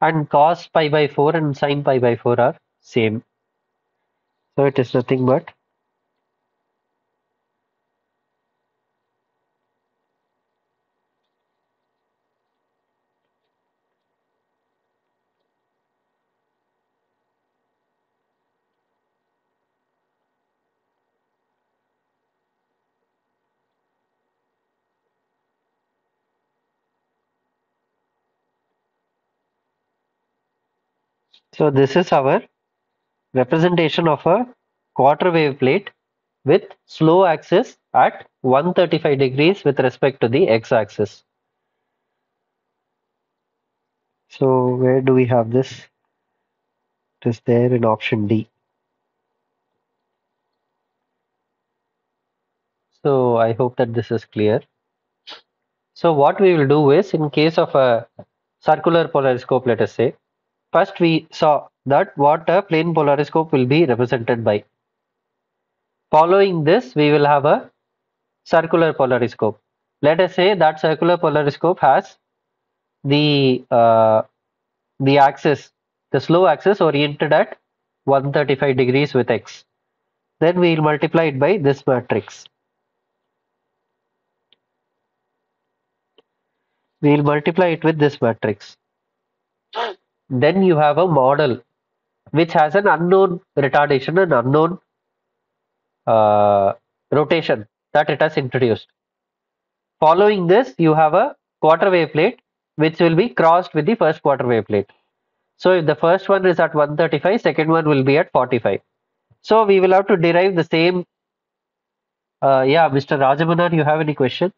And cos pi by 4 and sin pi by 4 are same. So it is nothing but so this is our representation of a quarter wave plate with slow axis at 135 degrees with respect to the x-axis. So where do we have this? It is there in option D. So I hope that this is clear. So what we will do is, in case of a circular polariscope, let us say, first we saw that what a plane polariscope will be represented by. Following this, we will have a circular polariscope. Let us say that circular polariscope has the uh, the axis, the slow axis oriented at 135 degrees with x. Then we will multiply it by this matrix. We'll multiply it with this matrix. Then you have a model which has an unknown retardation and unknown uh, rotation that it has introduced. Following this, you have a quarter wave plate which will be crossed with the first quarter wave plate. So if the first one is at 135, second one will be at 45. So we will have to derive the same. Yeah, Mr. Rajamanan, you have any question?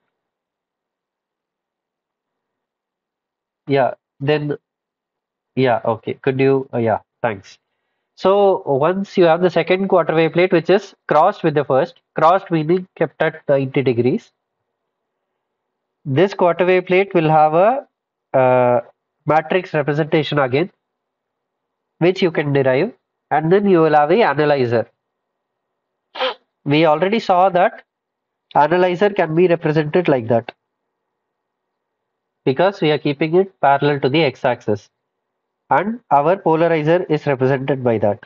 Yeah, then, yeah, okay. Could you, yeah, thanks. So once you have the second quarter wave plate, which is crossed with the first, crossed meaning kept at 90 degrees, this quarter wave plate will have a matrix representation again, which you can derive, and then you will have a analyzer. We already saw that analyzer can be represented like that because we are keeping it parallel to the x-axis, and our polarizer is represented by that.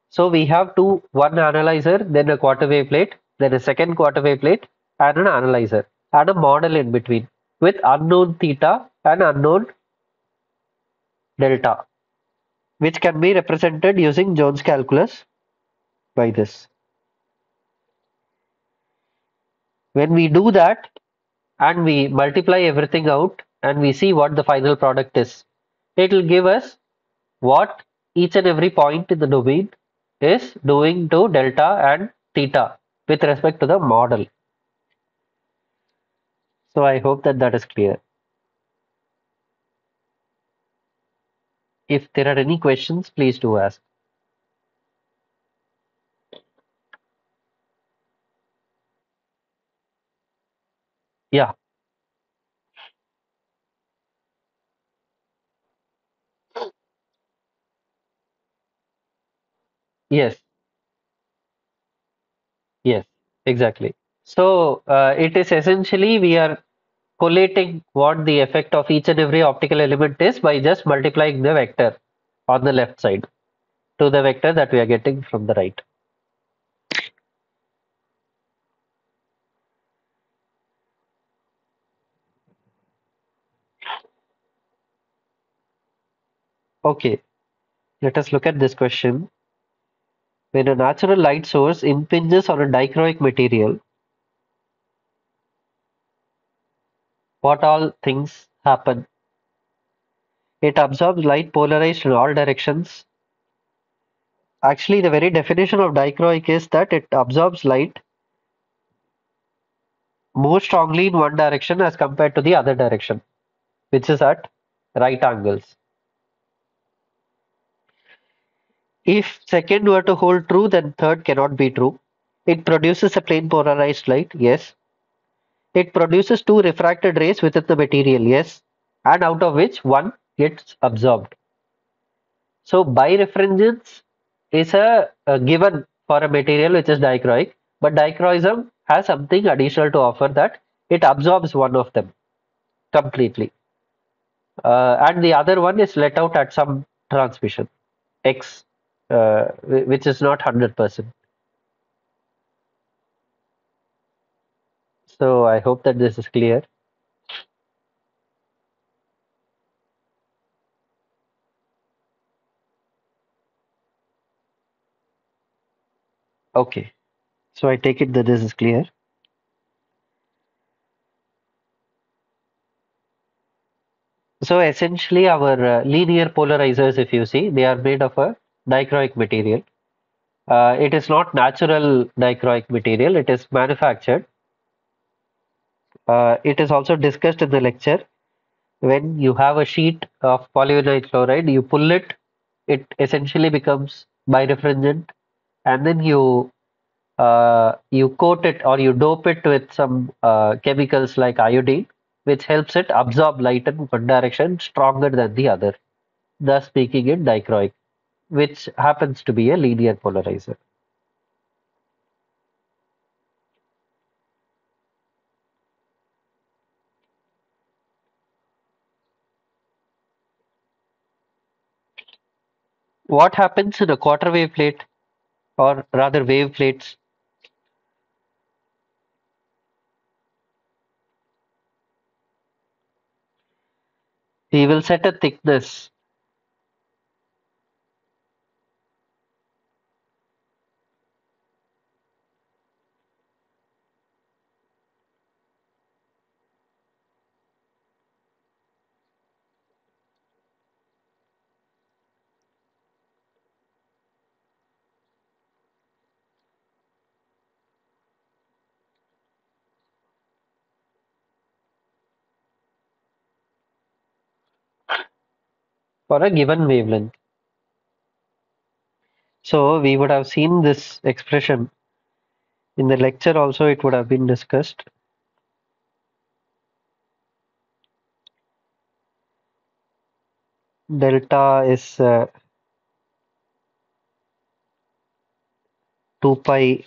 So we have one analyzer, then a quarter wave plate, then a second quarter wave plate, and an analyzer, and a model in between with unknown theta and unknown delta, which can be represented using Jones calculus by this. When we do that and we multiply everything out and we see what the final product is, it will give us what each and every point in the domain is doing to delta and theta with respect to the model. So I hope that that is clear. If there are any questions, please do ask. Yeah, yes, yes, exactly. So it is essentially we are collating what the effect of each and every optical element is by just multiplying the vector on the left side to the vector that we are getting from the right. Okay, let us look at this question. When a natural light source impinges on a dichroic material, what all things happen? It absorbs light polarized in all directions. Actually, the very definition of dichroic is that it absorbs light more strongly in one direction as compared to the other direction, which is at right angles. If second were to hold true, then third cannot be true. It produces a plane polarized light, yes. It produces two refracted rays within the material, yes, and out of which one gets absorbed. So birefringence is a given for a material which is dichroic, but dichroism has something additional to offer, that it absorbs one of them completely, and the other one is let out at some transmission x, which is not 100%. So I hope that this is clear. Okay, so I take it that this is clear. So essentially our linear polarizers, if you see, they are made of a dichroic material. It is not natural dichroic material, it is manufactured. It is also discussed in the lecture. When you have a sheet of polyvinyl chloride, you pull it, it essentially becomes birefringent, and then you coat it or you dope it with some chemicals like iodine, which helps it absorb light in one direction stronger than the other, thus making it dichroic, which happens to be a linear polarizer. What happens in a quarter wave plate, or rather wave plates? We will set a thickness. For a given wavelength. So we would have seen this expression in the lecture also, it would have been discussed. Delta is 2 pi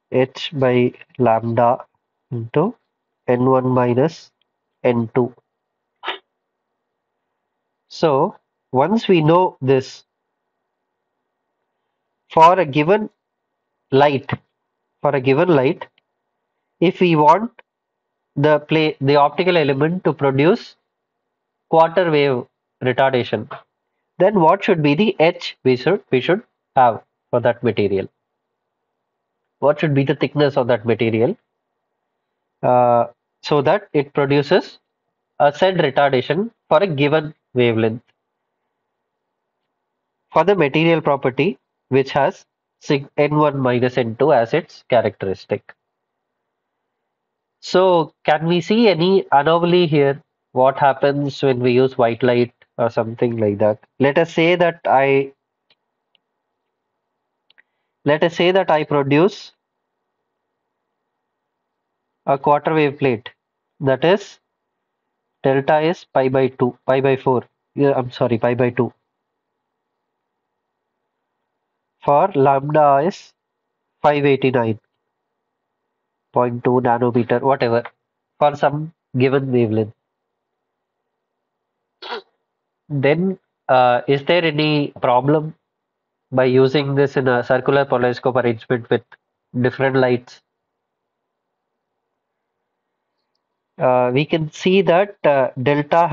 h by lambda into n1 minus n2. So once we know this, for a given light, for a given light, if we want the optical element to produce quarter wave retardation, then what should be the h we should have for that material? What should be the thickness of that material uh, so that it produces a said retardation for a given wavelength for the material property which has sig n1 minus n2 as its characteristic. So can we see any anomaly here? What happens when we use white light or something like that? Let us say that I produce a quarter wave plate, that is delta is pi by 2, pi by 4. Yeah, I'm sorry, pi by 2. For lambda is 589.2 nanometer, whatever, for some given wavelength. Then is there any problem by using this in a circular polariscope arrangement with different lights? We can see that delta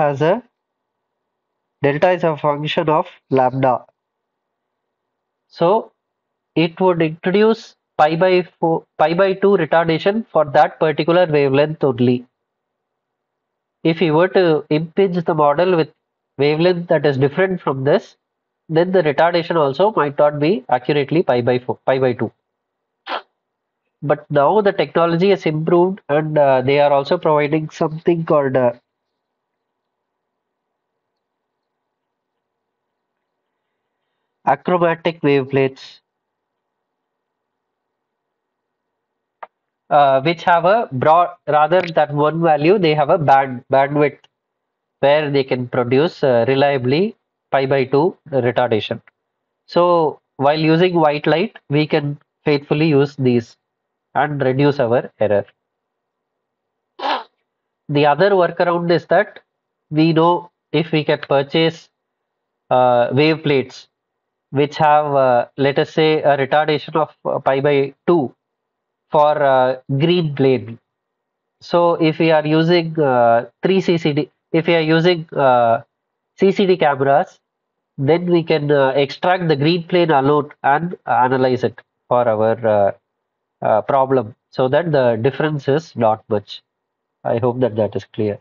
is a function of lambda. So it would introduce pi by 4, pi by 2 retardation for that particular wavelength only. If we were to impinge the model with wavelength that is different from this, then the retardation also might not be accurately pi by 4, pi by 2. But now the technology has improved, and they are also providing something called achromatic waveplates, which have a broad, rather than one value, they have a bandwidth where they can produce reliably pi by 2 retardation. So while using white light, we can faithfully use these and reduce our error. The other workaround is that we know if we can purchase wave plates which have, let us say, a retardation of pi by 2 for green plane. So if we are using 3 CCD, if we are using CCD cameras, then we can extract the green plane alone and analyze it for our problem, so that the difference is not much. I hope that that is clear.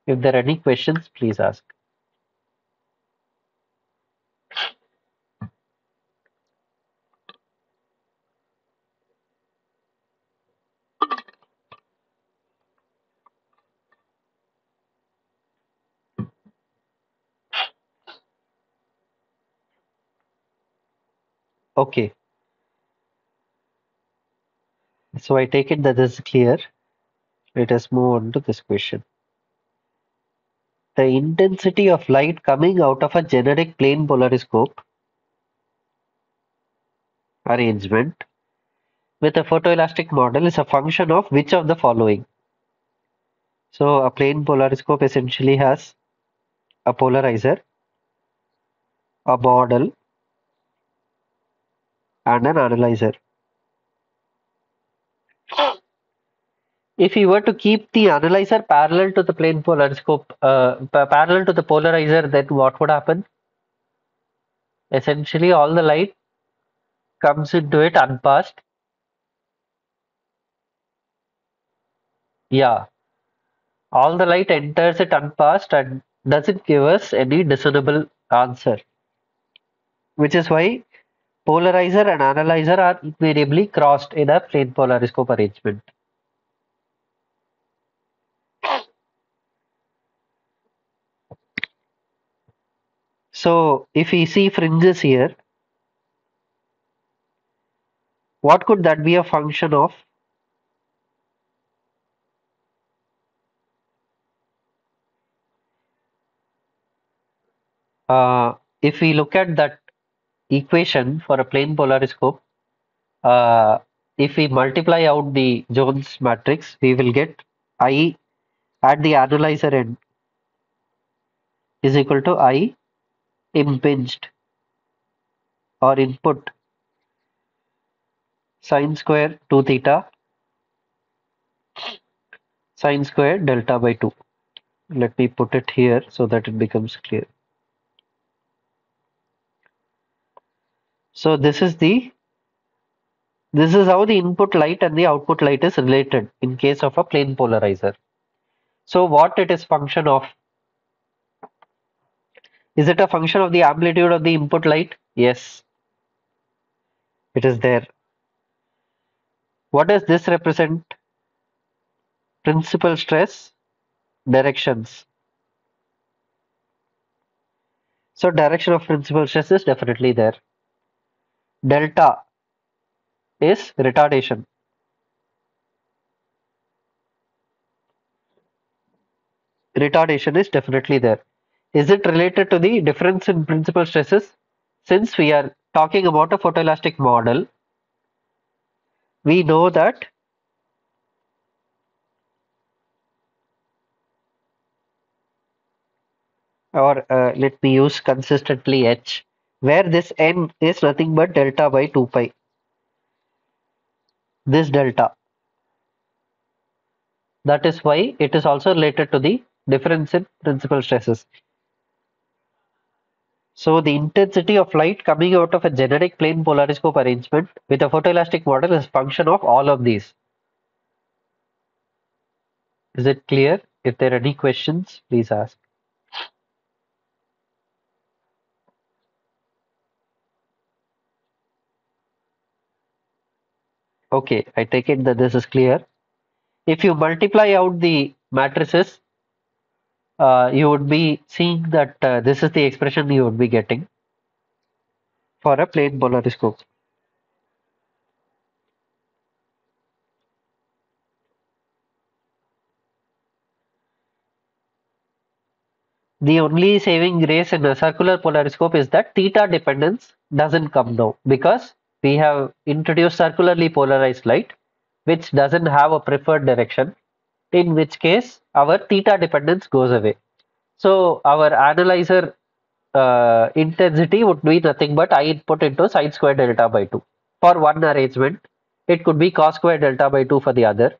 If there are any questions, please ask. Okay, so I take it that this is clear. Let us move on to this question. The intensity of light coming out of a generic plane polariscope arrangement with a photoelastic model is a function of which of the following? So a plane polariscope essentially has a polarizer, a model, and an analyzer. If you were to keep the analyzer parallel to the plane polariscope, parallel to the polarizer, then what would happen? Essentially, all the light comes into it unpassed. Yeah, all the light enters it unpassed and doesn't give us any discernible answer, which is why polarizer and analyzer are invariably crossed in a plane polariscope arrangement. So if we see fringes here, what could that be a function of? If we look at that equation for a plane polariscope, uh, if we multiply out the Jones matrix, we will get I at the analyzer end is equal to I impinged or input sine square 2 theta sine square delta by 2. Let me put it here so that it becomes clear. So this is how the input light and the output light is related in case of a plane polarizer. So what it is function of? Is it a function of the amplitude of the input light? Yes, it is there. What does this represent? Principal stress directions. So direction of principal stress is definitely there. Delta is retardation. Retardation is definitely there. Is it related to the difference in principal stresses? Since we are talking about a photoelastic model, we know that or let me use consistently H, where this N is nothing but delta by 2 pi. This delta. That is why it is also related to the difference in principal stresses. So the intensity of light coming out of a generic plane polariscope arrangement with a photoelastic model is a function of all of these. Is it clear? If there are any questions, please ask. Okay, I take it that this is clear. If you multiply out the matrices, you would be seeing that this is the expression you would be getting for a plane polariscope. The only saving grace in a circular polariscope is that theta dependence doesn't come now because we have introduced circularly polarized light, which doesn't have a preferred direction, in which case our theta dependence goes away. So our analyzer intensity would be nothing but I input into sine square delta by 2 for one arrangement. It could be cos square delta by 2 for the other.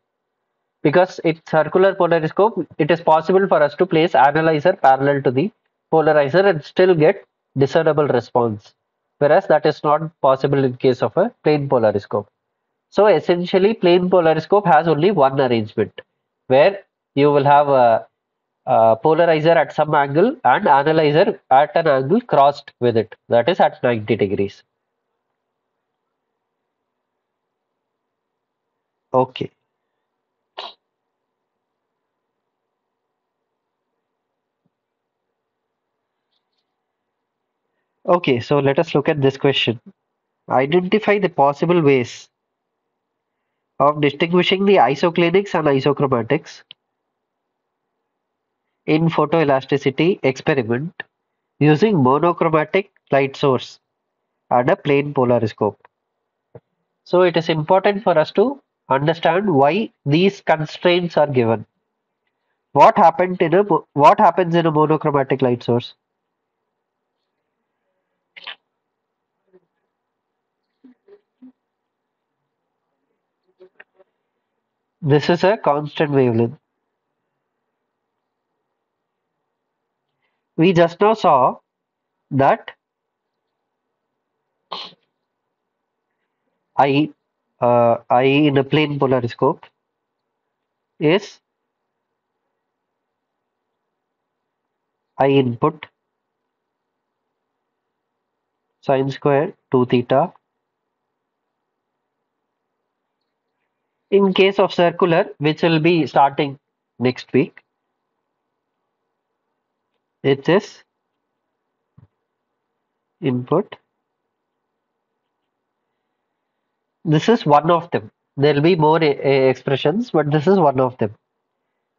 Because it's circular polariscope, it is possible for us to place analyzer parallel to the polarizer and still get discernible response. Whereas that is not possible in case of a plane polariscope. So essentially, plane polariscope has only one arrangement where you will have a polarizer at some angle and analyzer at an angle crossed with it, that is at 90 degrees. Okay. Okay, so let us look at this question. Identify the possible ways of distinguishing the isoclinics and isochromatics in photoelasticity experiment using monochromatic light source and a plane polariscope. So it is important for us to understand why these constraints are given. What happens in a monochromatic light source? This is a constant wavelength. We just now saw that I in a plane polariscope is I input sine square 2 theta. In case of circular, which will be starting next week, it is input. This is one of them. There will be more expressions, but this is one of them.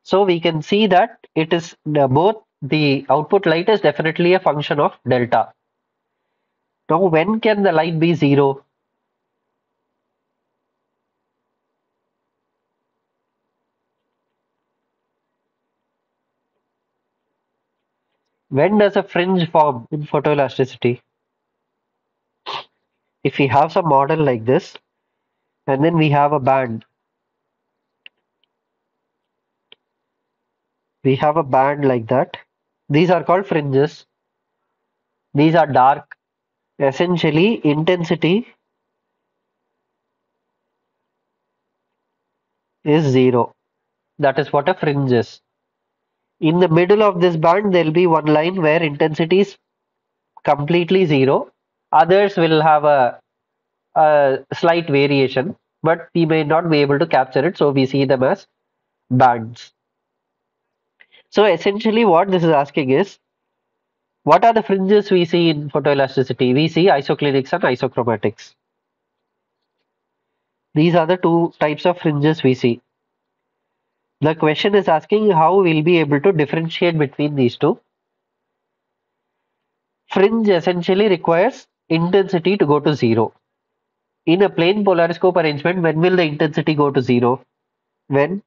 So we can see that it is both the output light is definitely a function of delta. Now, when can the light be zero? When does a fringe form in photoelasticity? If we have some model like this, and then we have a band. We have a band like that. These are called fringes. These are dark. Essentially, intensity is zero. That is what a fringe is. In the middle of this band, there will be one line where intensity is completely zero. Others will have a slight variation, but we may not be able to capture it, so we see them as bands. So essentially, what this is asking is, what are the fringes we see in photoelasticity? We see isoclinics and isochromatics. These are the two types of fringes we see. The question is asking how we'll be able to differentiate between these two. Fringe essentially requires intensity to go to zero. In a plane polariscope arrangement, when will the intensity go to zero? When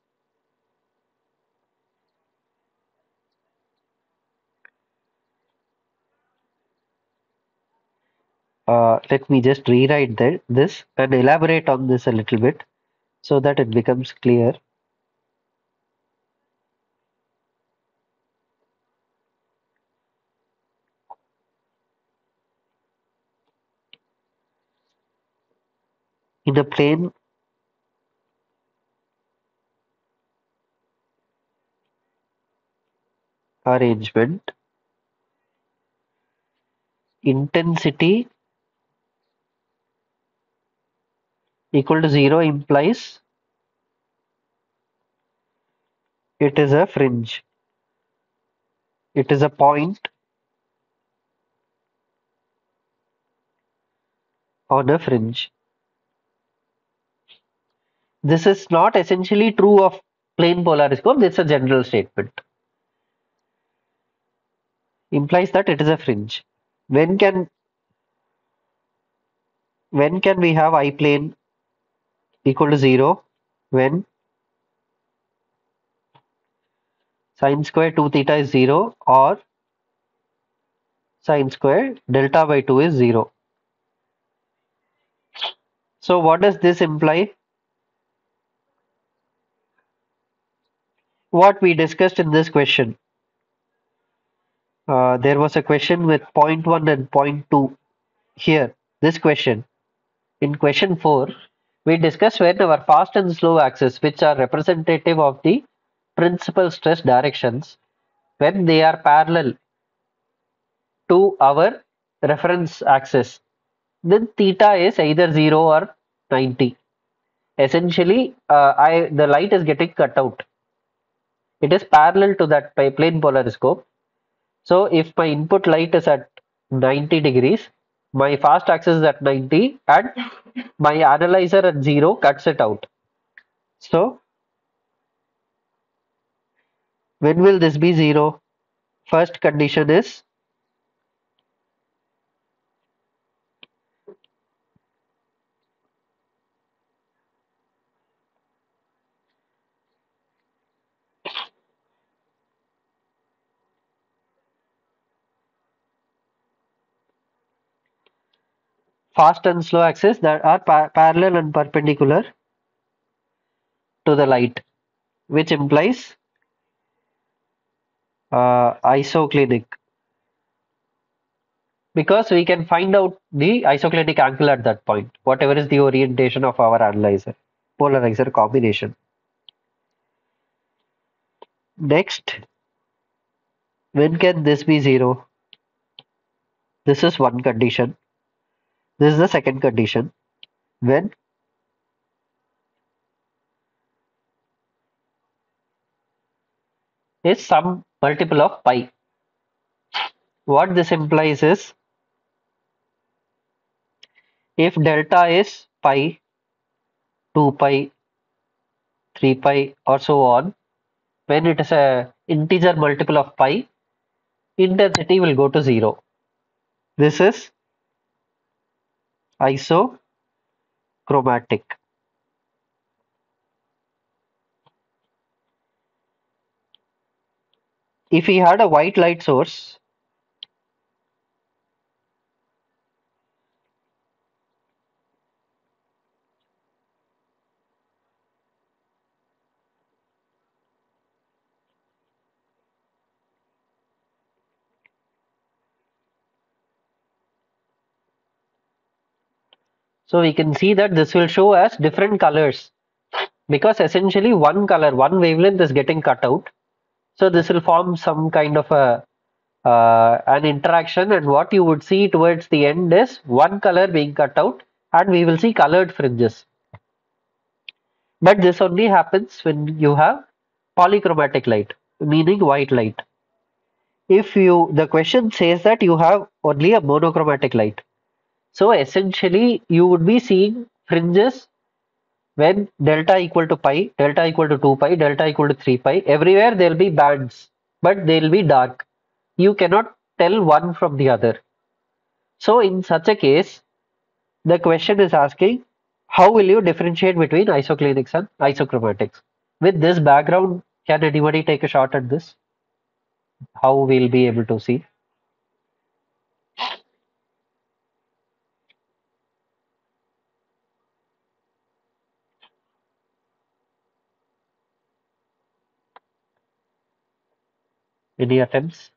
let me just rewrite this and elaborate on this a little bit so that it becomes clear. In a plane arrangement, intensity equal to zero implies it is a fringe. It is a point on a fringe. This is not essentially true of plane polariscope. This is a general statement. Implies that it is a fringe. When can we have I plane equal to zero? When sine square 2 theta is zero or sine square delta by 2 is zero. So what does this imply? What we discussed in this question. There was a question with point 1 and point 2 here. This question. In question 4, we discussed when our fast and slow axis, which are representative of the principal stress directions, when they are parallel to our reference axis, then theta is either 0 or 90. Essentially, the light is getting cut out. It is parallel to that plane polariscope. So if my input light is at 90 degrees, my fast axis is at 90 and my analyzer at 0 cuts it out. So when will this be 0? First condition is fast and slow axis that are parallel and perpendicular. to the light, which implies isoclinic, because we can find out the isoclinic angle at that point, whatever is the orientation of our analyzer, polarizer combination. Next, when can this be zero? This is one condition. This is the second condition. When is some multiple of pi. What this implies is if delta is pi, 2 pi, 3 pi, or so on, when it is a integer multiple of pi, intensity will go to zero. This is isochromatic. If we had a white light source, so we can see that this will show as different colors, because essentially one color, one wavelength is getting cut out. So this will form some kind of a an interaction, and what you would see towards the end is one color being cut out, and we will see colored fringes. But this only happens when you have polychromatic light, meaning white light. If the question says that you have only a monochromatic light, so essentially you would be seeing fringes when delta equal to pi, delta equal to 2 pi, delta equal to 3 pi. Everywhere there will be bands, but they will be dark. You cannot tell one from the other. So in such a case, the question is asking, how will you differentiate between isoclinics and isochromatics? With this background, can anybody take a shot at this? How we'll be able to see? Any attempts?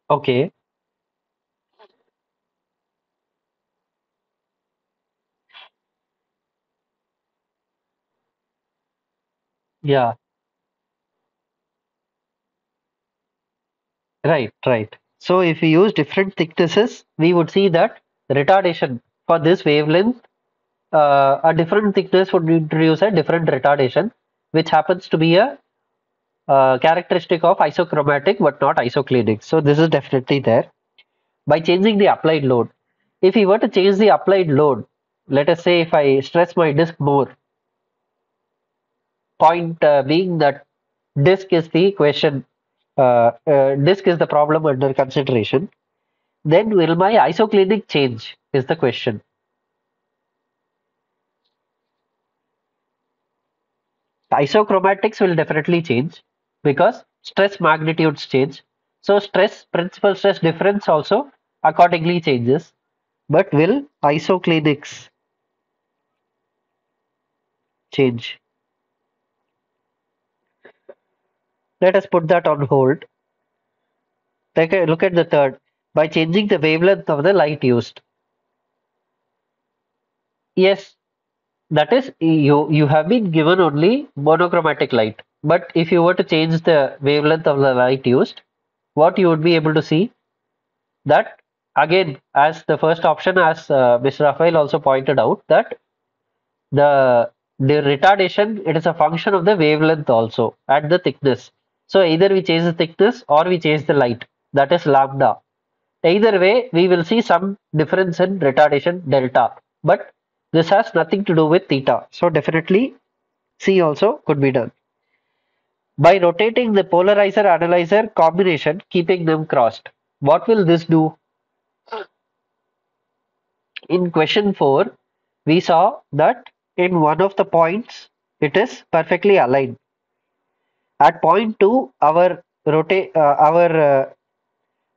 Okay, yeah, right. So if we use different thicknesses, we would see that retardation for this wavelength, a different thickness would introduce a different retardation, which happens to be a characteristic of isochromatic but not isoclinic. So this is definitely there. By changing the applied load, if we were to change the applied load, let us say if I stress my disk more, point being that disk is the question, disk is the problem under consideration, then will my isoclinic change is the question. Isochromatics will definitely change because stress magnitudes change. So stress, principal stress difference also accordingly changes. But will isoclinics change? Let us put that on hold. Take a look at the third. By changing the wavelength of the light used. Yes, that is, you have been given only monochromatic light. But if you were to change the wavelength of the light used, what you would be able to see that again, as the first option, as Mr. Raphael also pointed out, that the retardation, it is a function of the wavelength also at the thickness. So either we change the thickness or we change the light, that is lambda. Either way, we will see some difference in retardation delta, but this has nothing to do with theta. So definitely C also could be done. By rotating the polarizer analyzer combination, keeping them crossed. What will this do? In question 4, we saw that in one of the points it is perfectly aligned. At point 2, our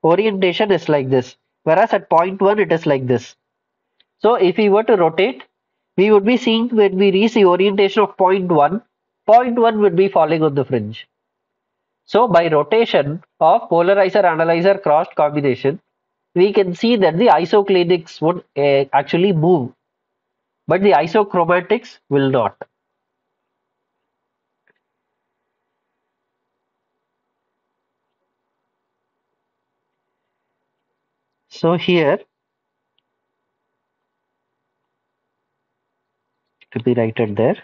orientation is like this, whereas at point 1 it is like this. So if we were to rotate, we would be seeing when we reach the orientation of point 1 would be falling on the fringe. So by rotation of polarizer analyzer crossed combination, we can see that the isoclinics would actually move, but the isochromatics will not. So here, to be written there,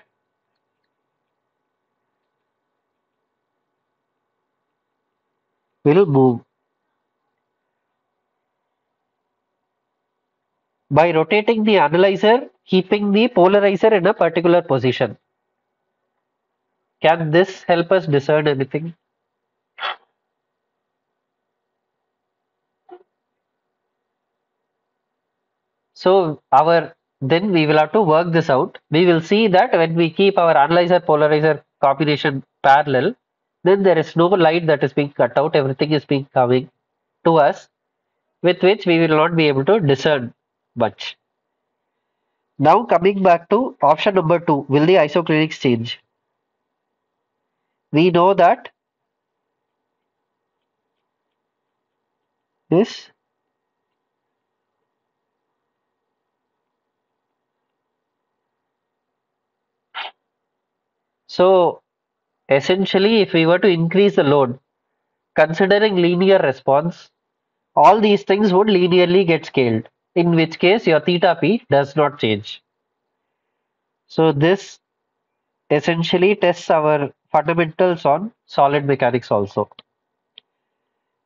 will move. By rotating the analyzer, keeping the polarizer in a particular position. Can this help us discern anything? So then we will have to work this out. We will see that when we keep our analyzer polarizer combination parallel, then there is no light that is being cut out. Everything is being coming to us, with which we will not be able to discern much. Now coming back to option number 2, will the isoclinics change? We know that this. So essentially, if we were to increase the load, considering linear response, all these things would linearly get scaled, in which case your theta p does not change. So this essentially tests our fundamentals on solid mechanics also.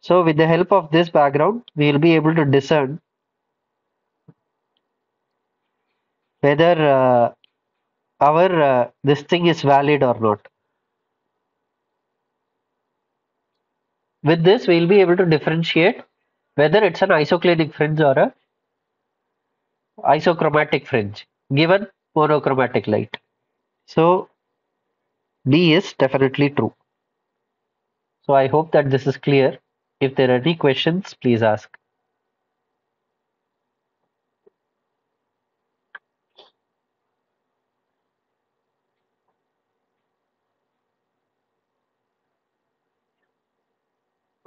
So with the help of this background, we will be able to discern whether our this thing is valid or not. With this, we will be able to differentiate whether it's an isoclinic fringe or a isochromatic fringe given monochromatic light. So D is definitely true. So I hope that this is clear. If there are any questions, please ask.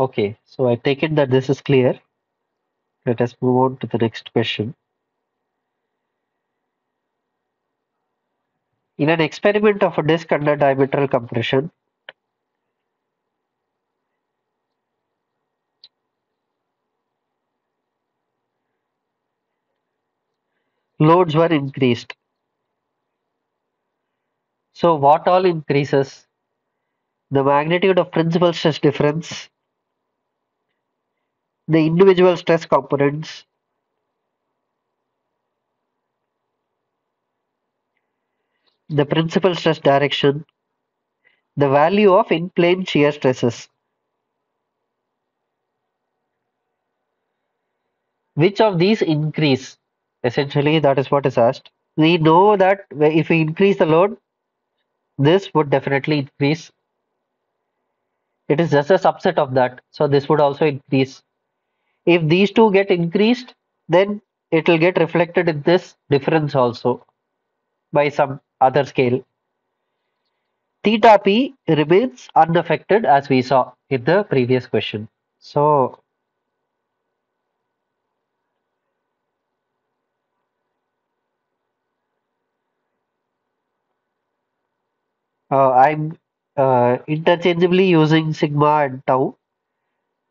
Okay, so I take it that this is clear. Let us move on to the next question. In an experiment of a disk under diametral compression, loads were increased. So what all increases? The magnitude of principal stress difference, the individual stress components, the principal stress direction, the value of in-plane shear stresses. Which of these increase? Essentially, that is what is asked. We know that if we increase the load, this would definitely increase. It is just a subset of that. So this would also increase. If these two get increased, then it will get reflected in this difference also by some other scale. Theta p remains unaffected as we saw in the previous question. So I'm interchangeably using sigma and tau,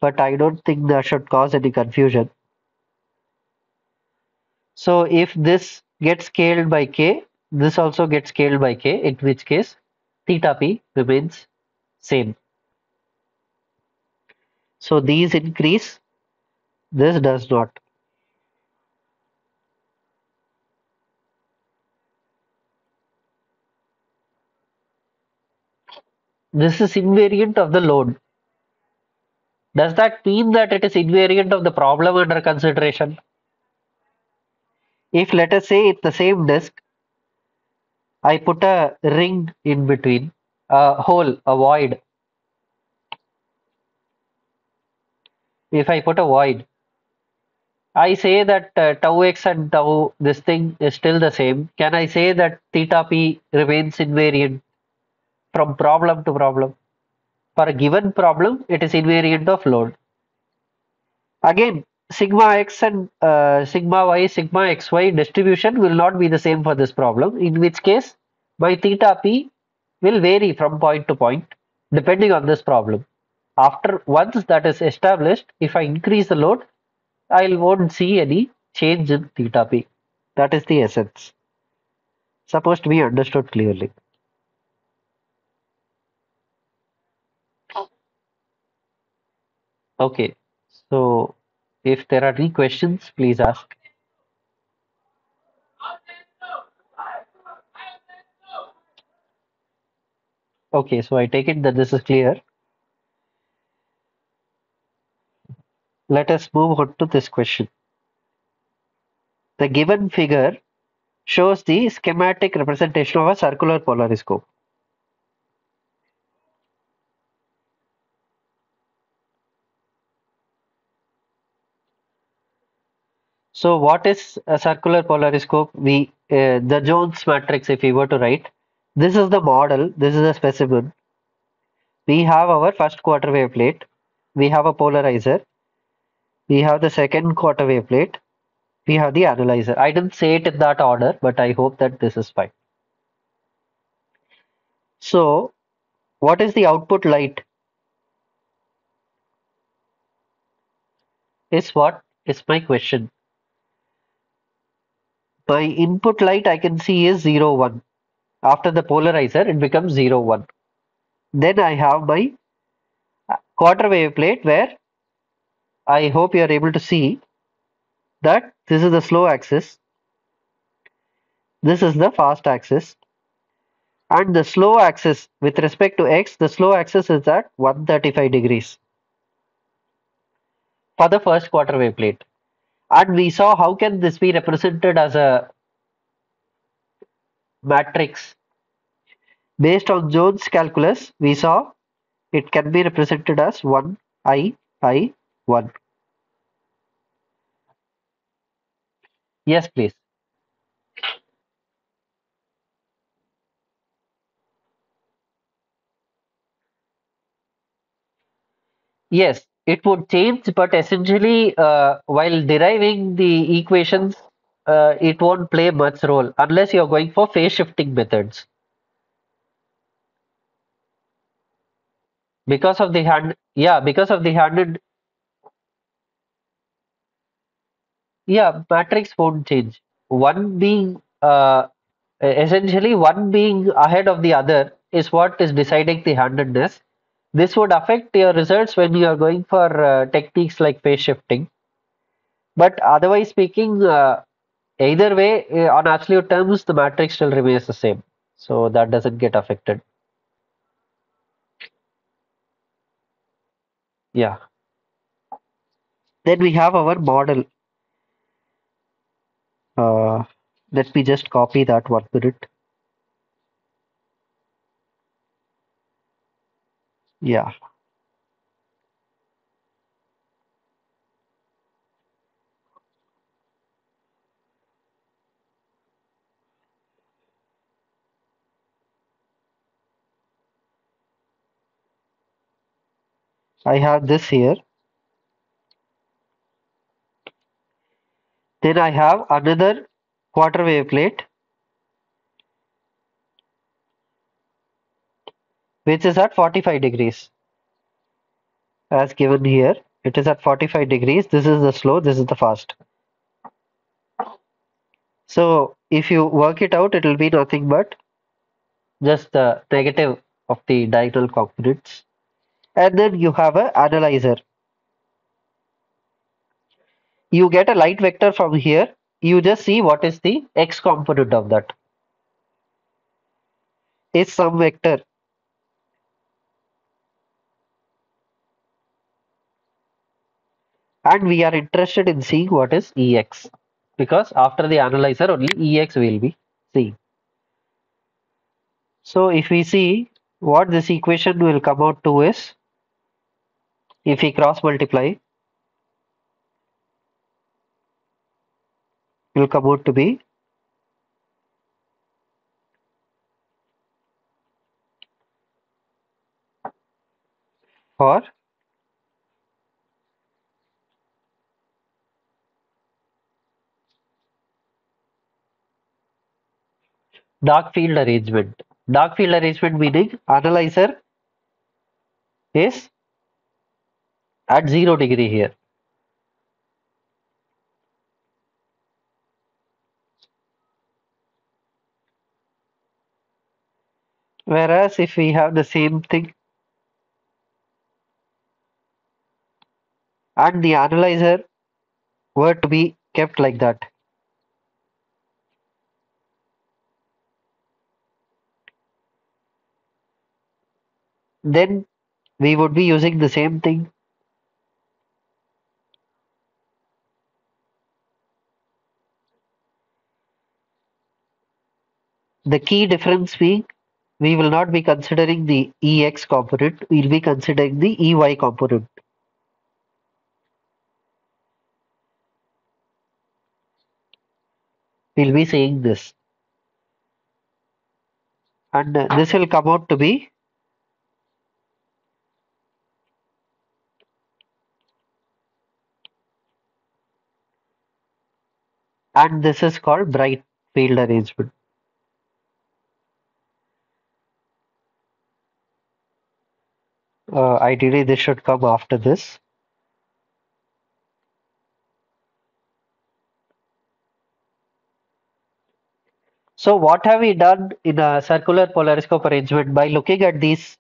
but I don't think that should cause any confusion. So if this gets scaled by k, this also gets scaled by k, in which case theta p remains same. So these increase, this does not. This is invariant of the load. Does that mean that it is invariant of the problem under consideration? If let us say it's the same disk, I put a ring in between, a hole, a void. If I put a void, I say that tau x and tau this thing is still the same. Can I say that theta p remains invariant from problem to problem? For a given problem, it is invariant of load. Again, sigma x and sigma y, sigma xy distribution will not be the same for this problem, in which case my theta p will vary from point to point depending on this problem. After once that is established, if I increase the load, I won't see any change in theta p. That is the essence. Supposed to be understood clearly. Okay, so if there are any questions, please ask. Okay, so I take it that this is clear. Let us move on to this question. The given figure shows the schematic representation of a circular polariscope. So what is a circular polariscope? The Jones matrix, if we were to write, this is the model, this is a specimen. We have our first quarter wave plate, we have a polarizer, we have the second quarter wave plate, we have the analyzer. I didn't say it in that order, but I hope that this is fine. So what is the output light? Is what is my question. My input light I can see is 0, 1. After the polarizer, it becomes 0, 1. Then I have my quarter wave plate where I hope you are able to see that this is the slow axis, this is the fast axis, and the slow axis with respect to x, the slow axis is at 135 degrees for the first quarter wave plate. And we saw how can this be represented as a matrix. Based on Jones calculus, we saw it can be represented as 1 I 1. Yes, please. Yes, it would change, but essentially, while deriving the equations, it won't play much role unless you're going for phase shifting methods. Because of the hand, yeah, because of the handed, yeah, matrix won't change. One being, essentially, one being ahead of the other is what is deciding the handedness. This would affect your results when you are going for techniques like phase shifting. But otherwise speaking, either way, on absolute terms, the matrix still remains the same. So that doesn't get affected. Yeah. Then we have our model. Uh, Let me just copy that 1 minute. Yeah. I have this here. Then I have another quarter wave plate, which is at 45 degrees. As given here, it is at 45 degrees. This is the slow, this is the fast. So if you work it out, it will be nothing but just the negative of the diagonal components. And then you have an analyzer. You get a light vector from here. You just see what is the x component of that. It's some vector. And we are interested in seeing what is Ex. Because after the analyzer, only Ex will be seen. So if we see what this equation will come out to is, if we cross multiply, will come out to be for dark field arrangement. Dark field arrangement meaning analyzer is at 0 degree here. Whereas if we have the same thing and the analyzer were to be kept like that, then we would be using the same thing. The key difference being we will not be considering the EX component, we will be considering the EY component. We will be saying this. And this will come out to be, and this is called bright field arrangement. Ideally, this should come after this. So what have we done in a circular polariscope arrangement? By looking at these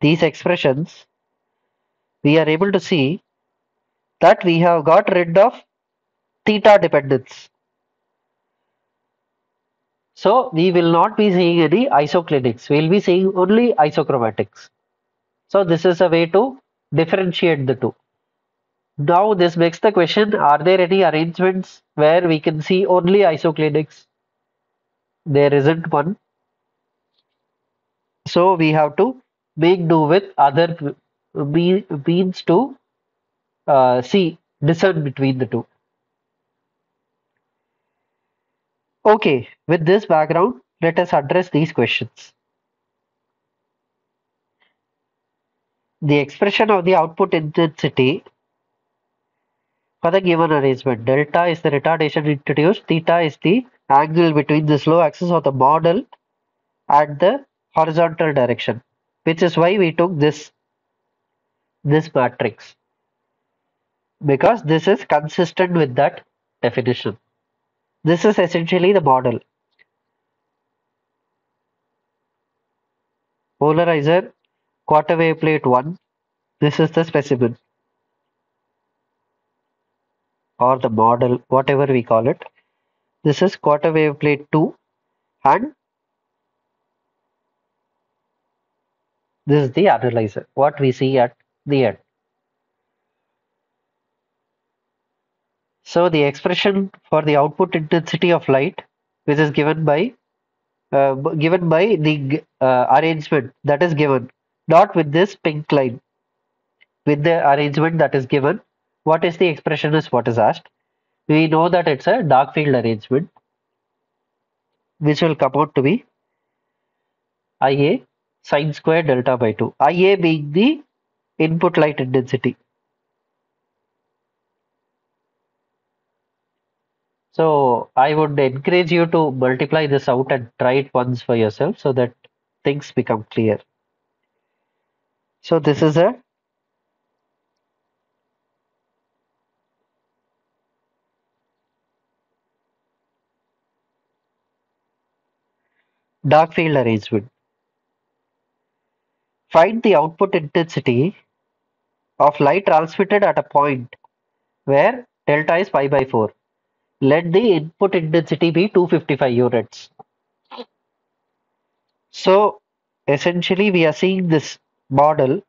expressions, we are able to see that we have got rid of theta dependence. So we will not be seeing any isoclinics. We will be seeing only isochromatics. So this is a way to differentiate the two. Now this makes the question, are there any arrangements where we can see only isoclinics? There isn't one. So we have to make do with other means to discern between the two. Okay, with this background, let us address these questions. The expression of the output intensity for the given arrangement. Delta is the retardation introduced, theta is the angle between the slow axis of the model and the horizontal direction, which is why we took this matrix, because this is consistent with that definition. This is essentially the model. Polarizer, quarter wave plate 1, this is the specimen or the model, whatever we call it. This is quarter wave plate 2, and this is the analyzer, what we see at the end. So the expression for the output intensity of light, which is given by the arrangement that is given, not with this pink line, with the arrangement that is given. What is the expression is what is asked. We know that it's a dark field arrangement, which will come out to be IA sine square delta by 2. IA being the input light intensity. So I would encourage you to multiply this out and try it once for yourself so that things become clear. So this is a dark field arrangement. Find the output intensity of light transmitted at a point where delta is pi by 4. Let the input intensity be 255 units. So essentially we are seeing this model,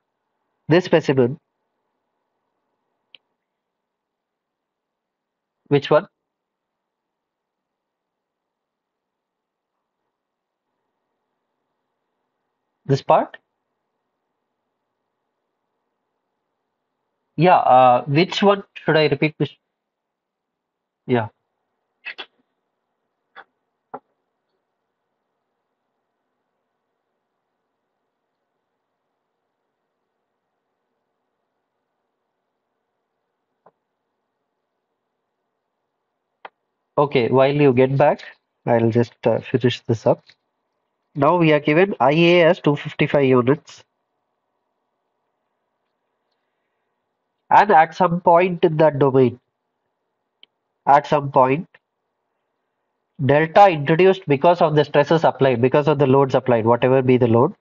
this specimen. Which one? This part? Yeah, which one should I repeat? Yeah. Okay, while you get back, I'll just finish this up. Now we are given IA as 255 units, and at some point in that domain, at some point, delta introduced because of the stresses applied, because of the loads applied, whatever be the load,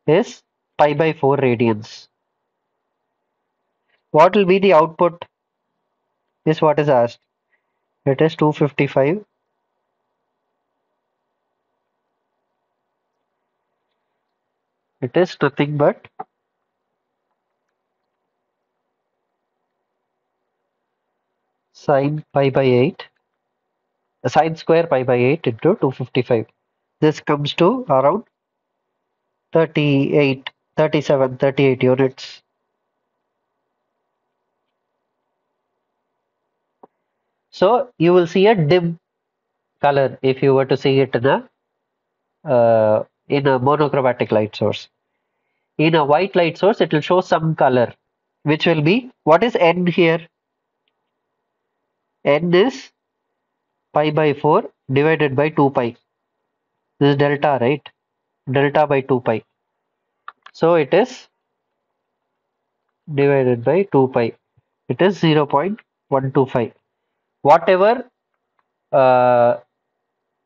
is pi by 4 radians. What will be the output is what is asked. It is 255. It is nothing but sine pi by 8, sine square pi by 8 into 255. This comes to around 38, 37, 38 units. So you will see a dim color if you were to see it in a monochromatic light source. In a white light source, it will show some color, which will be, what is n here? N is pi by 4 divided by 2 pi. This is delta, right? Delta by 2 pi. So it is divided by 2 pi. It is 0.125. Whatever uh,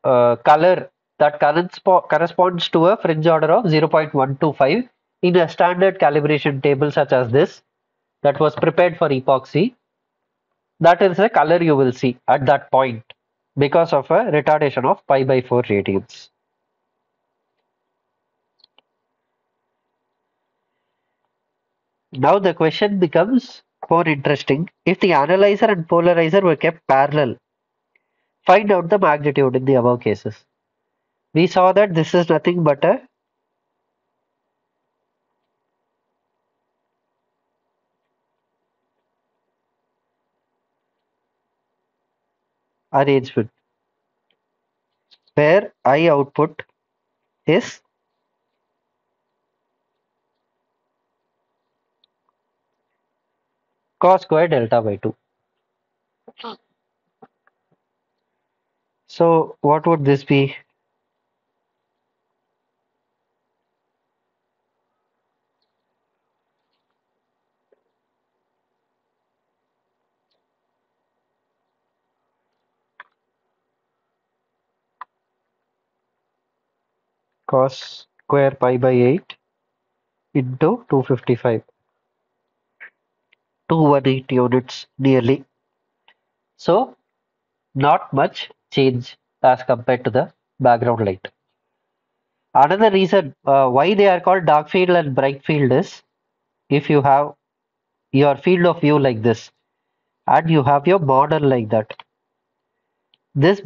color that corresponds to a fringe order of 0.125 in a standard calibration table such as this that was prepared for epoxy, that is the color you will see at that point because of a retardation of pi by 4 radians. Now the question becomes more interesting. If the analyzer and polarizer were kept parallel, find out the magnitude in the above cases. We saw that this is nothing but a arrangement where I output is cos square delta by 2. So what would this be? Cos square pi by 8 into 255. 218 units nearly. So not much change as compared to the background light. Another reason why they are called dark field and bright field is if you have your field of view like this and you have your model like that. This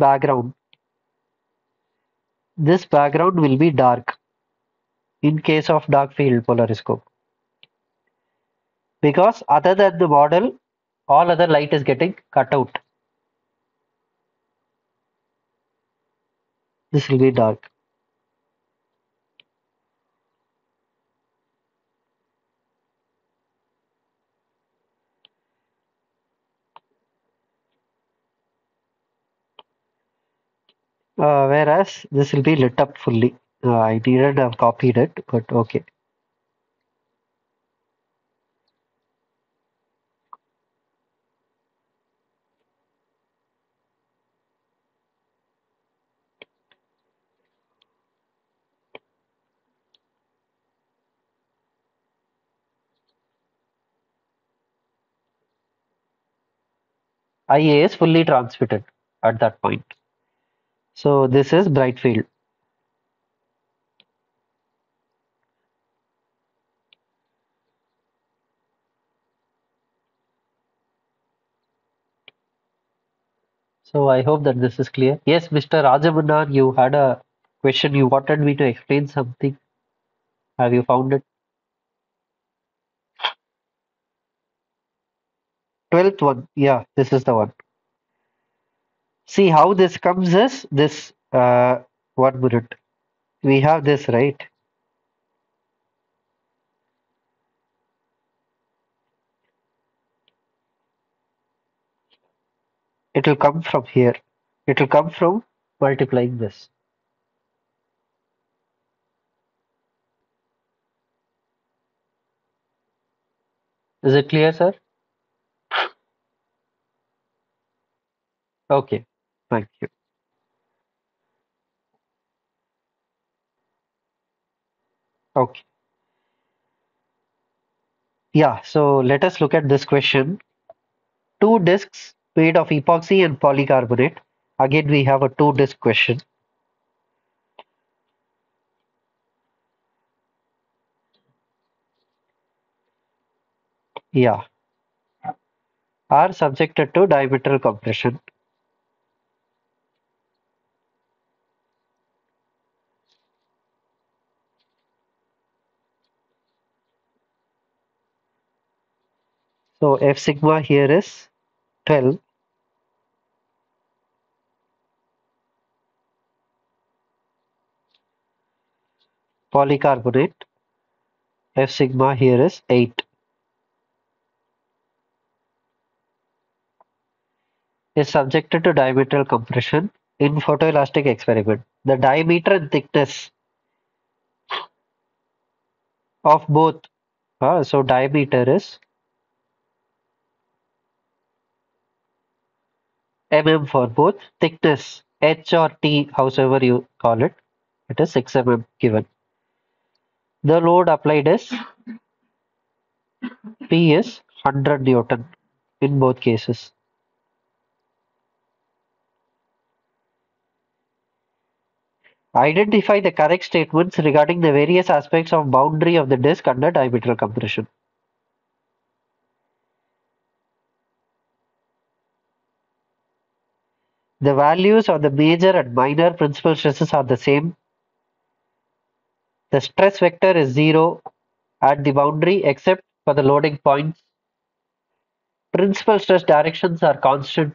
this background will be dark in case of dark field polariscope because other than the model, all other light is getting cut out. This will be dark. Whereas this will be lit up fully. I didn't have copied it, but okay. IA is fully transmitted at that point. So this is bright field. So I hope that this is clear. Yes, Mr. Rajamanan, you had a question. You wanted me to explain something. Have you found it? 12th one. Yeah, this is the one. See how this comes is this 1 minute. We have this, right? It will come from here. It will come from multiplying this. Is it clear, sir? Okay. Thank you. Okay. Yeah, so let us look at this question. Two discs made of epoxy and polycarbonate. Again, we have a two-disc question. Yeah, are subjected to diametral compression. So F sigma here is 12. Polycarbonate, F sigma here is 8. Is subjected to diametral compression in photoelastic experiment. The diameter and thickness of both. So diameter is for both. Thickness H or T, however you call it, it is 6 given. The load applied is P is 100 Newton in both cases. Identify the correct statements regarding the various aspects of boundary of the disk under diametral compression. The values of the major and minor principal stresses are the same. The stress vector is 0 at the boundary except for the loading points. Principal stress directions are constant.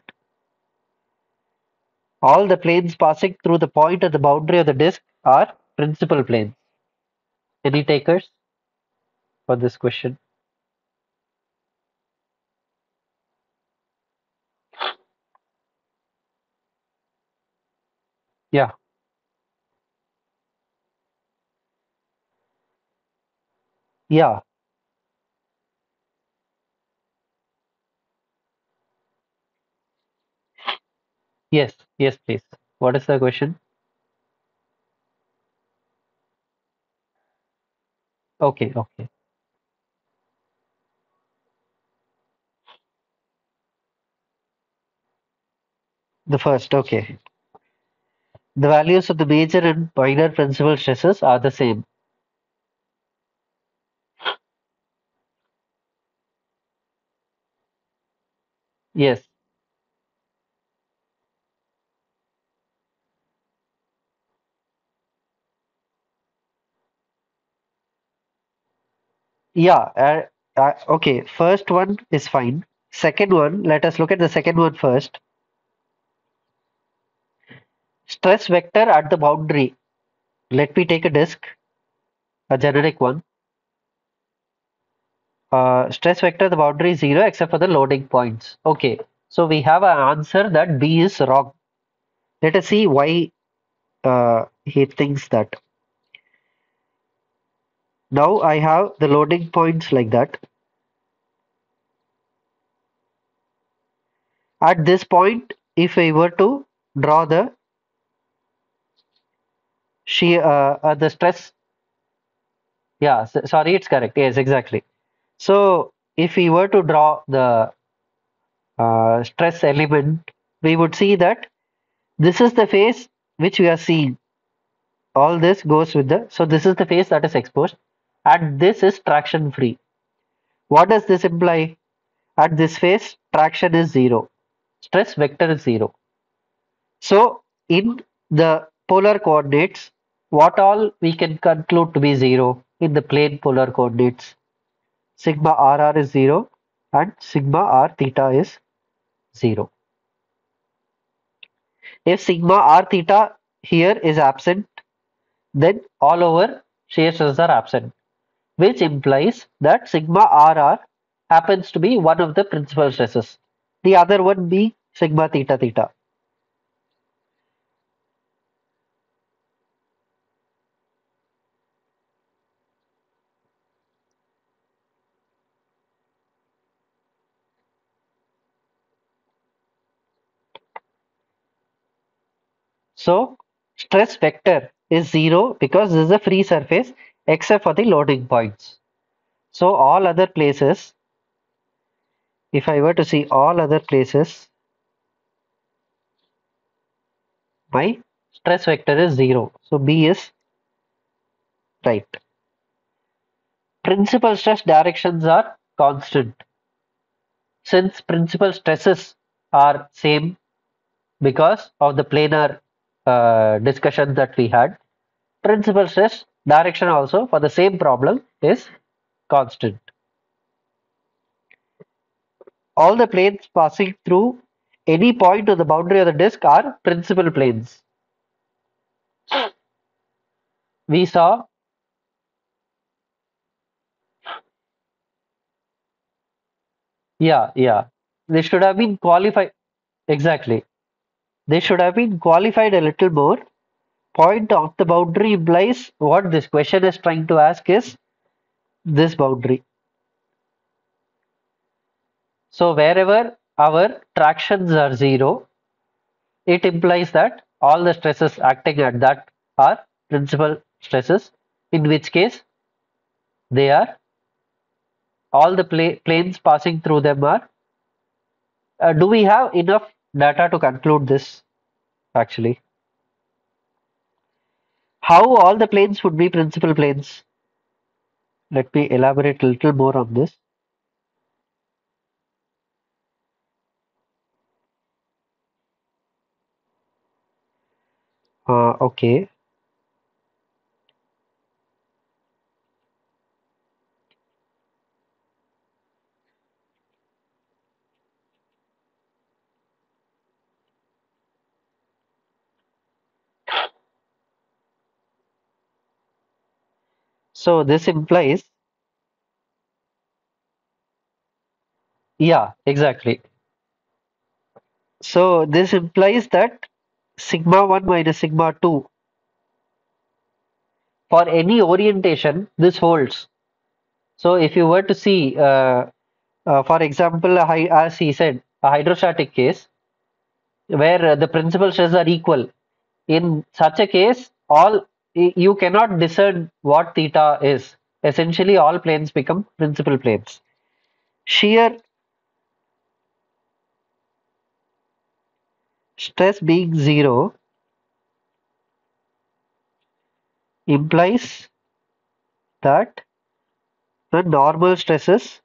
All the planes passing through the point at the boundary of the disk are principal planes. Any takers for this question? Yeah. Yeah. Yes. Yes, please. What is the question? Okay. Okay. The first. Okay. The values of the major and minor principal stresses are the same. Yes. Yeah. Okay. First one is fine. Second one, let us look at the second one first. Stress vector at the boundary. Let me take a disk, a generic one. Stress vector at the boundary is 0 except for the loading points. Okay. So we have an answer that B is wrong. Let us see why he thinks that. Now I have the loading points like that. At this point, if I were to draw the the stress, yeah, sorry, it's correct. Yes, exactly. So if we were to draw the stress element, we would see that this is the phase which we are seeing. All this goes with the, so this is the phase that is exposed, and this is traction free. What does this imply? At this phase, traction is 0. Stress vector is 0. So in the polar coordinates, what all we can conclude to be 0? in the plane polar coordinates. Sigma rr is 0 and sigma r theta is 0. If sigma r theta here is absent, then all over shear stresses are absent, which implies that sigma rr happens to be one of the principal stresses, the other one being sigma theta theta. So stress vector is 0 because this is a free surface except for the loading points. So all other places, if I were to see all other places, my stress vector is 0. So B is right. Principal stress directions are constant. Since principal stresses are same because of the planar discussion that we had, principal stress direction also for the same problem is constant. All the planes passing through any point on the boundary of the disk are principal planes. We saw, yeah, they should have been qualified. Exactly. They should have been qualified a little more. Point of the boundary implies what this question is trying to ask is this boundary. So wherever our tractions are 0, it implies that all the stresses acting at that are principal stresses, in which case they are all the planes passing through them are. Do we have enough data to conclude this actually? How all the planes would be principal planes? Let me elaborate a little more on this. Okay. So this implies, yeah, exactly. So this implies that sigma 1 minus sigma 2 for any orientation, this holds. So if you were to see, for example, as he said, a hydrostatic case where the principal stresses are equal. In such a case, you cannot discern what theta is. Essentially, all planes become principal planes. Shear stress being 0 implies that the normal stresses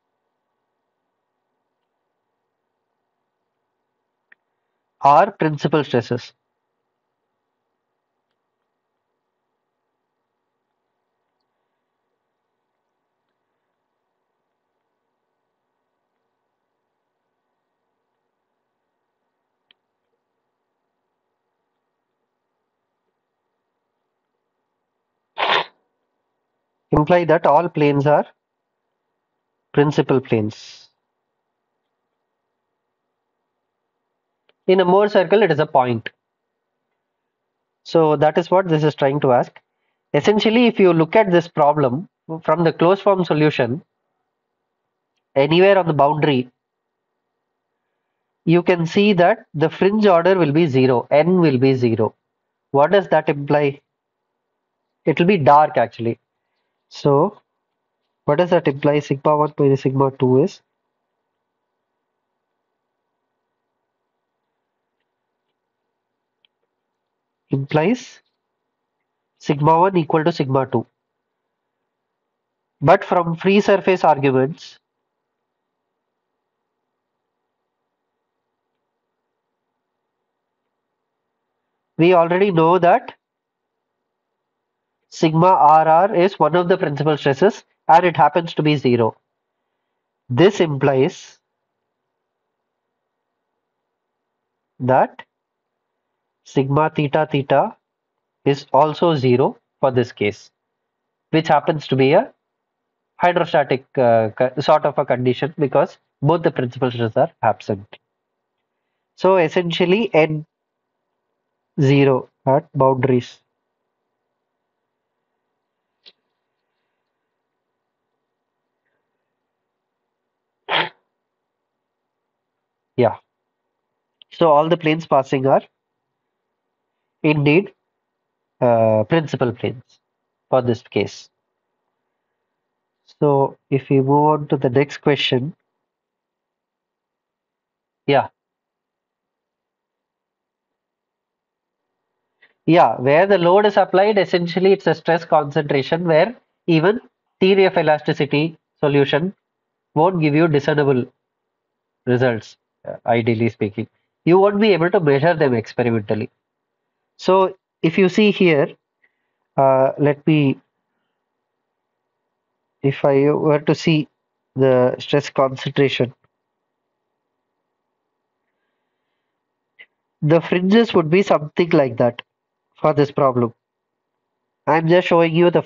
are principal stresses. Imply that all planes are principal planes. In a Mohr circle, it is a point. So that is what this is trying to ask. Essentially, if you look at this problem from the closed form solution, anywhere on the boundary, you can see that the fringe order will be 0, n will be 0. What does that imply? It will be dark actually. So what does that imply? Sigma 1 minus sigma 2 is implies sigma 1 equal to sigma 2. But from free surface arguments, we already know that Sigma RR is one of the principal stresses and it happens to be 0. This implies that sigma theta theta is also 0 for this case, which happens to be a hydrostatic sort of a condition because both the principal stresses are absent. So essentially N0 at boundaries. Yeah. So all the planes passing are indeed principal planes for this case. So if we move on to the next question, yeah, where the load is applied, essentially it's a stress concentration where even theory of elasticity solution won't give you discernible results, ideally speaking. You won't be able to measure them experimentally. So if you see here, let me, if I were to see the stress concentration, the fringes would be something like that for this problem. I'm just showing you the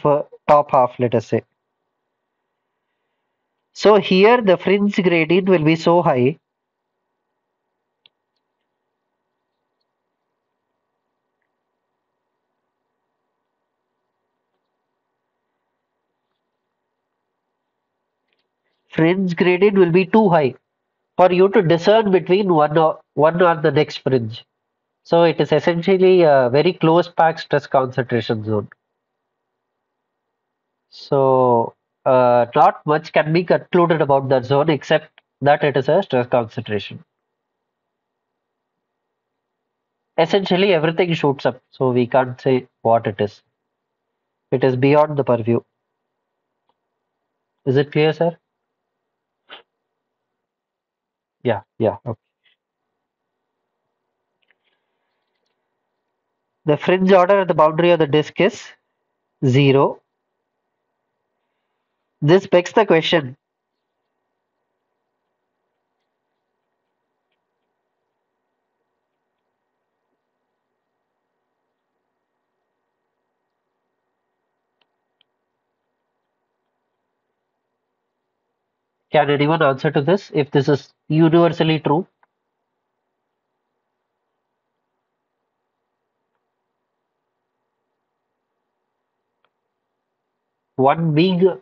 top half, let us say. So here the fringe gradient will be so high fringe gradient will be too high for you to discern between one or the next fringe. So it is essentially a very close packed stress concentration zone. So not much can be concluded about that zone except that it is a stress concentration. Essentially everything shoots up, so we can't say what it is. It is beyond the purview. Is it clear, sir? Yeah, yeah. Okay. The fringe order at the boundary of the disk is 0. This begs the question, can anyone answer to this if this is universally true? One being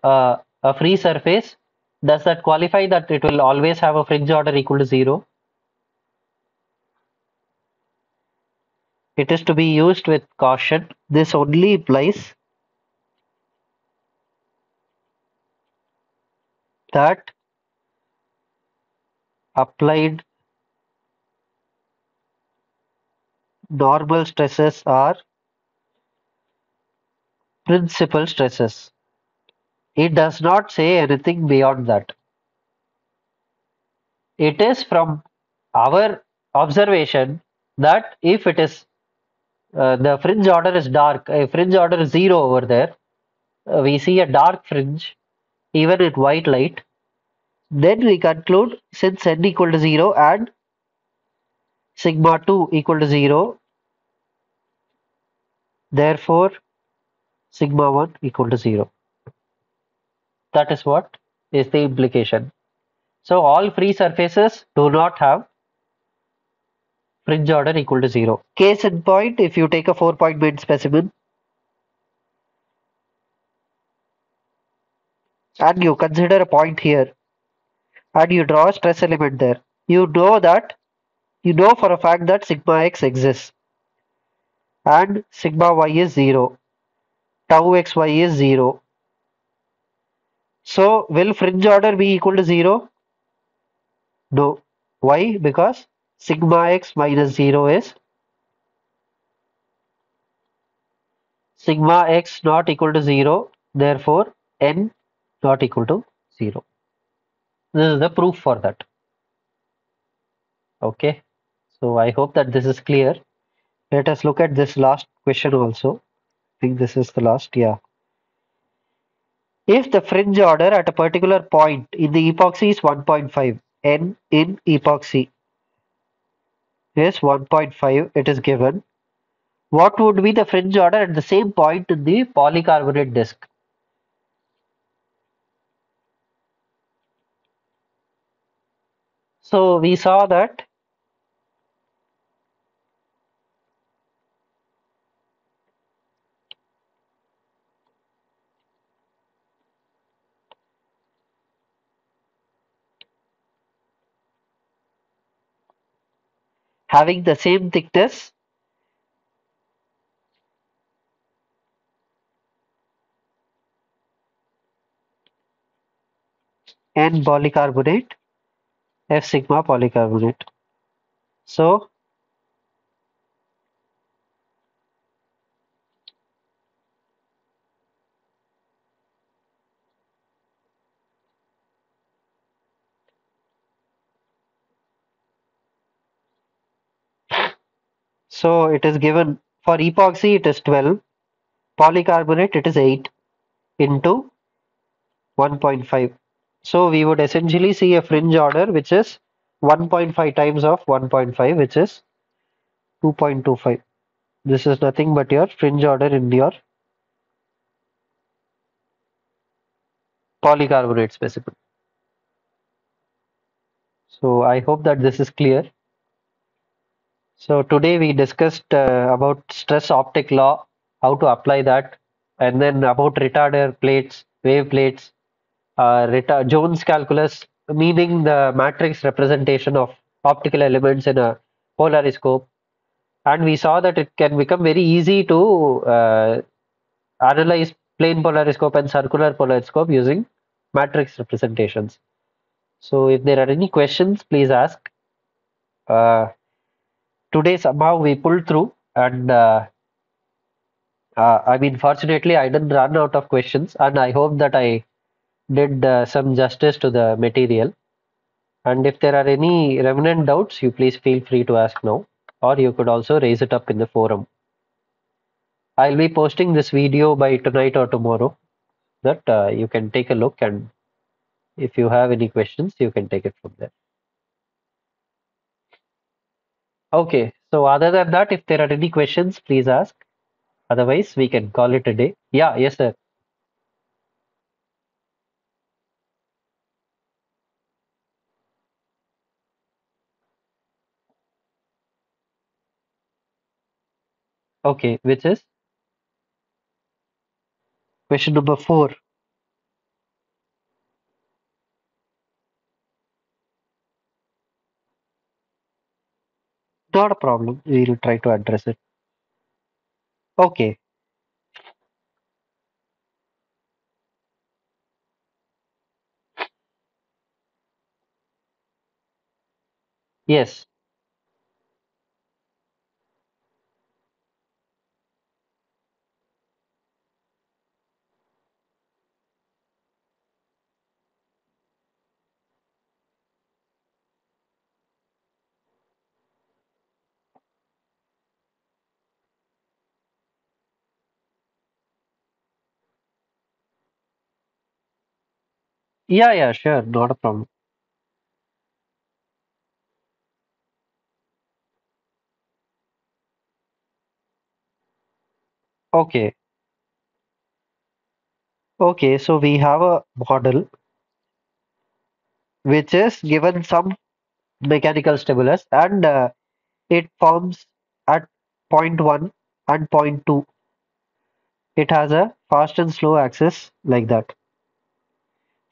a free surface, does that qualify that it will always have a fringe order equal to 0? It is to be used with caution. This only implies that applied normal stresses are principal stresses. It does not say anything beyond that. It is from our observation that if it is the fringe order is dark, a fringe order is 0 over there, we see a dark fringe even in white light, then we conclude since n equal to 0 and sigma 2 equal to 0, therefore sigma 1 equal to 0. That is what is the implication. So all free surfaces do not have fringe order equal to 0. Case in point, if you take a 4-point main specimen and you consider a point here and you draw a stress element there, you know for a fact that sigma x exists and sigma y is 0, tau xy is 0. So will fringe order be equal to 0? No. Why? Because sigma x minus 0 is sigma x not equal to 0, therefore n not equal to 0. This is the proof for that. Okay. So I hope that this is clear. Let us look at this last question also. think this is the last, yeah. If the fringe order at a particular point in the epoxy is 1.5, N in epoxy is 1.5, it is given. What would be the fringe order at the same point in the polycarbonate disc? So we saw that having the same thickness N polycarbonate, F sigma polycarbonate. So it is given for epoxy it is 12, polycarbonate it is 8 into 1.5. So we would essentially see a fringe order which is 1.5 times of 1.5, which is 2.25. This is nothing but your fringe order in your polycarbonate specimen. So I hope that this is clear. So today we discussed about stress optic law, how to apply that, and then about retarder plates, wave plates, Jones calculus, meaning the matrix representation of optical elements in a polariscope. And we saw that it can become very easy to analyze plane polariscope and circular polariscope using matrix representations. So if there are any questions, please ask. Uh, Today somehow we pulled through, and I mean, fortunately, I didn't run out of questions, and I hope that I did some justice to the material. And if there are any remnant doubts, you please feel free to ask now, or you could also raise it up in the forum. I'll be posting this video by tonight or tomorrow, that you can take a look, and if you have any questions, you can take it from there. Okay, so other than that, if there are any questions, please ask. Otherwise, we can call it a day. Yeah, yes, sir. Okay, which is question number 4. Not a problem. We'll try to address it. Okay, yes. Yeah, yeah, sure. Not a problem. Okay, okay. So we have a model which is given some mechanical stimulus, and it forms at point 1 and point 2. It has a fast and slow axis like that.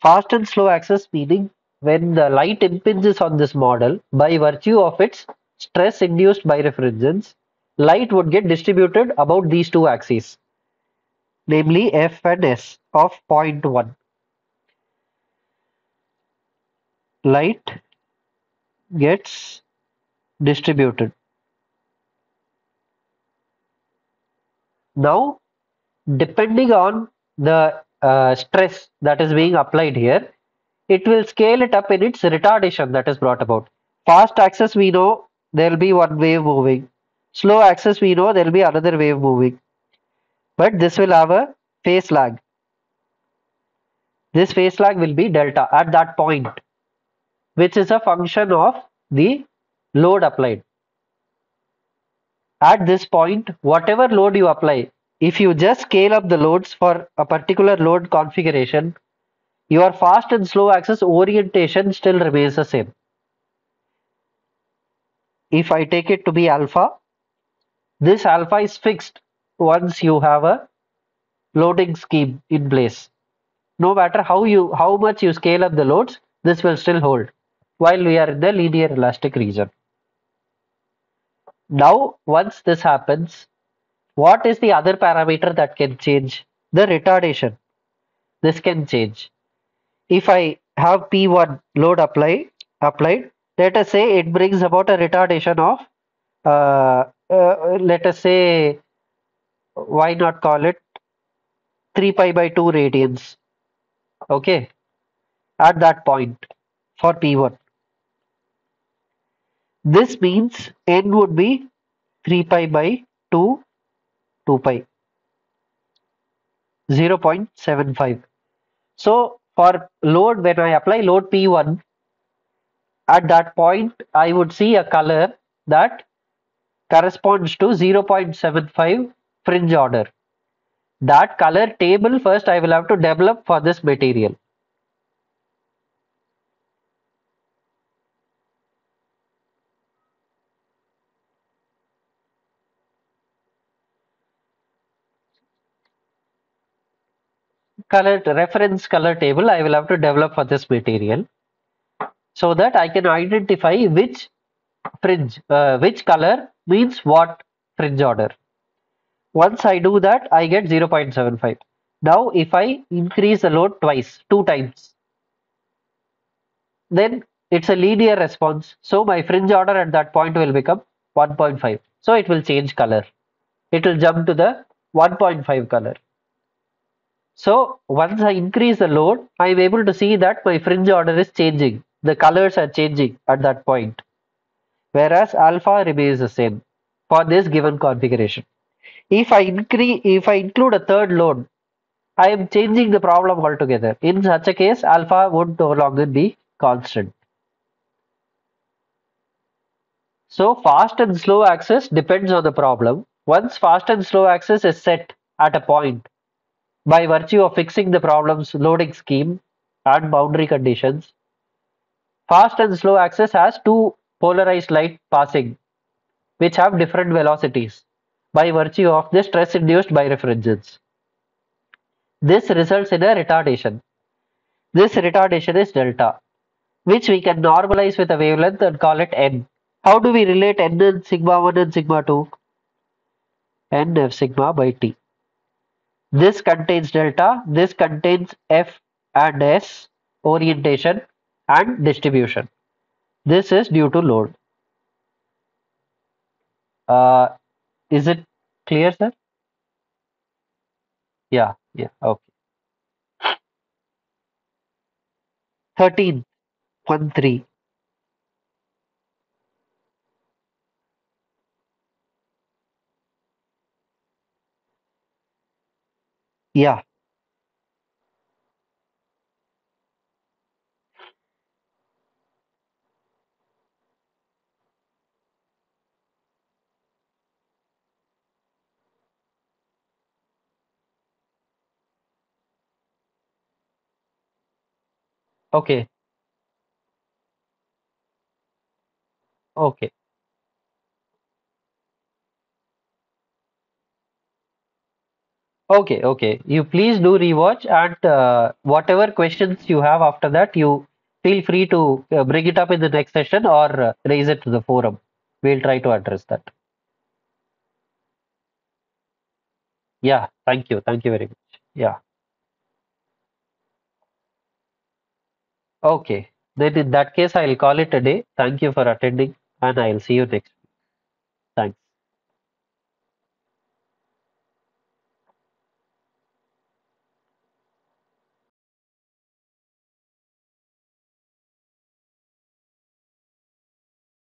Fast and slow axis meaning when the light impinges on this model, by virtue of its stress induced by refringence, light would get distributed about these two axes, namely F and S of point 1. Light gets distributed. Now, depending on the stress that is being applied here, it will scale it up in its retardation that is brought about. Fast axis we know there will be one wave moving. Slow axis we know there will be another wave moving. but this will have a phase lag. This phase lag will be delta at that point, which is a function of the load applied. At this point, whatever load you apply, if you just scale up the loads for a particular load configuration, your fast and slow axis orientation still remains the same. If I take it to be alpha, this alpha is fixed once you have a loading scheme in place. No matter how much you scale up the loads, this will still hold while we are in the linear elastic region. Now, once this happens, what is the other parameter that can change? The retardation. This can change. If I have P1 load applied, let us say it brings about a retardation of, let us say, why not call it 3 pi by 2 radians, okay, at that point for P1. This means n would be 3 pi by 2, 2 pi, 0.75. So for load, when I apply load P1, at that point, I would see a color that corresponds to 0.75 fringe order. That color table first I will have to develop for this material. Reference color table I will have to develop for this material so that I can identify which fringe, which color means what fringe order. Once I do that, I get 0.75. Now, if I increase the load twice, 2 times, then it's a linear response. So my fringe order at that point will become 1.5. So it will change color. It will jump to the 1.5 color. So once I increase the load, I am able to see that my fringe order is changing. The colors are changing at that point, whereas alpha remains the same for this given configuration. If I include a third load, I am changing the problem altogether. In such a case, alpha would no longer be constant. So fast and slow axis depends on the problem. Once fast and slow axis is set at a point by virtue of fixing the problem's loading scheme and boundary conditions, fast and slow axis has two polarized light passing which have different velocities by virtue of the stress induced by refringence. This results in a retardation. This retardation is delta, which we can normalize with a wavelength and call it n. How do we relate n and sigma 1 and sigma 2? N f sigma by t. This contains delta, this contains f and s, orientation and distribution. This is due to load. Uh, is it clear, sir? Yeah, okay. 13, 1, 3. Yeah, okay, okay. Okay, okay. You please do rewatch and whatever questions you have after that, you feel free to bring it up in the next session or raise it to the forum. We'll try to address that. Yeah, thank you. Thank you very much. Yeah, okay. Then in that case, I'll call it a day. Thank you for attending and I'll see you next.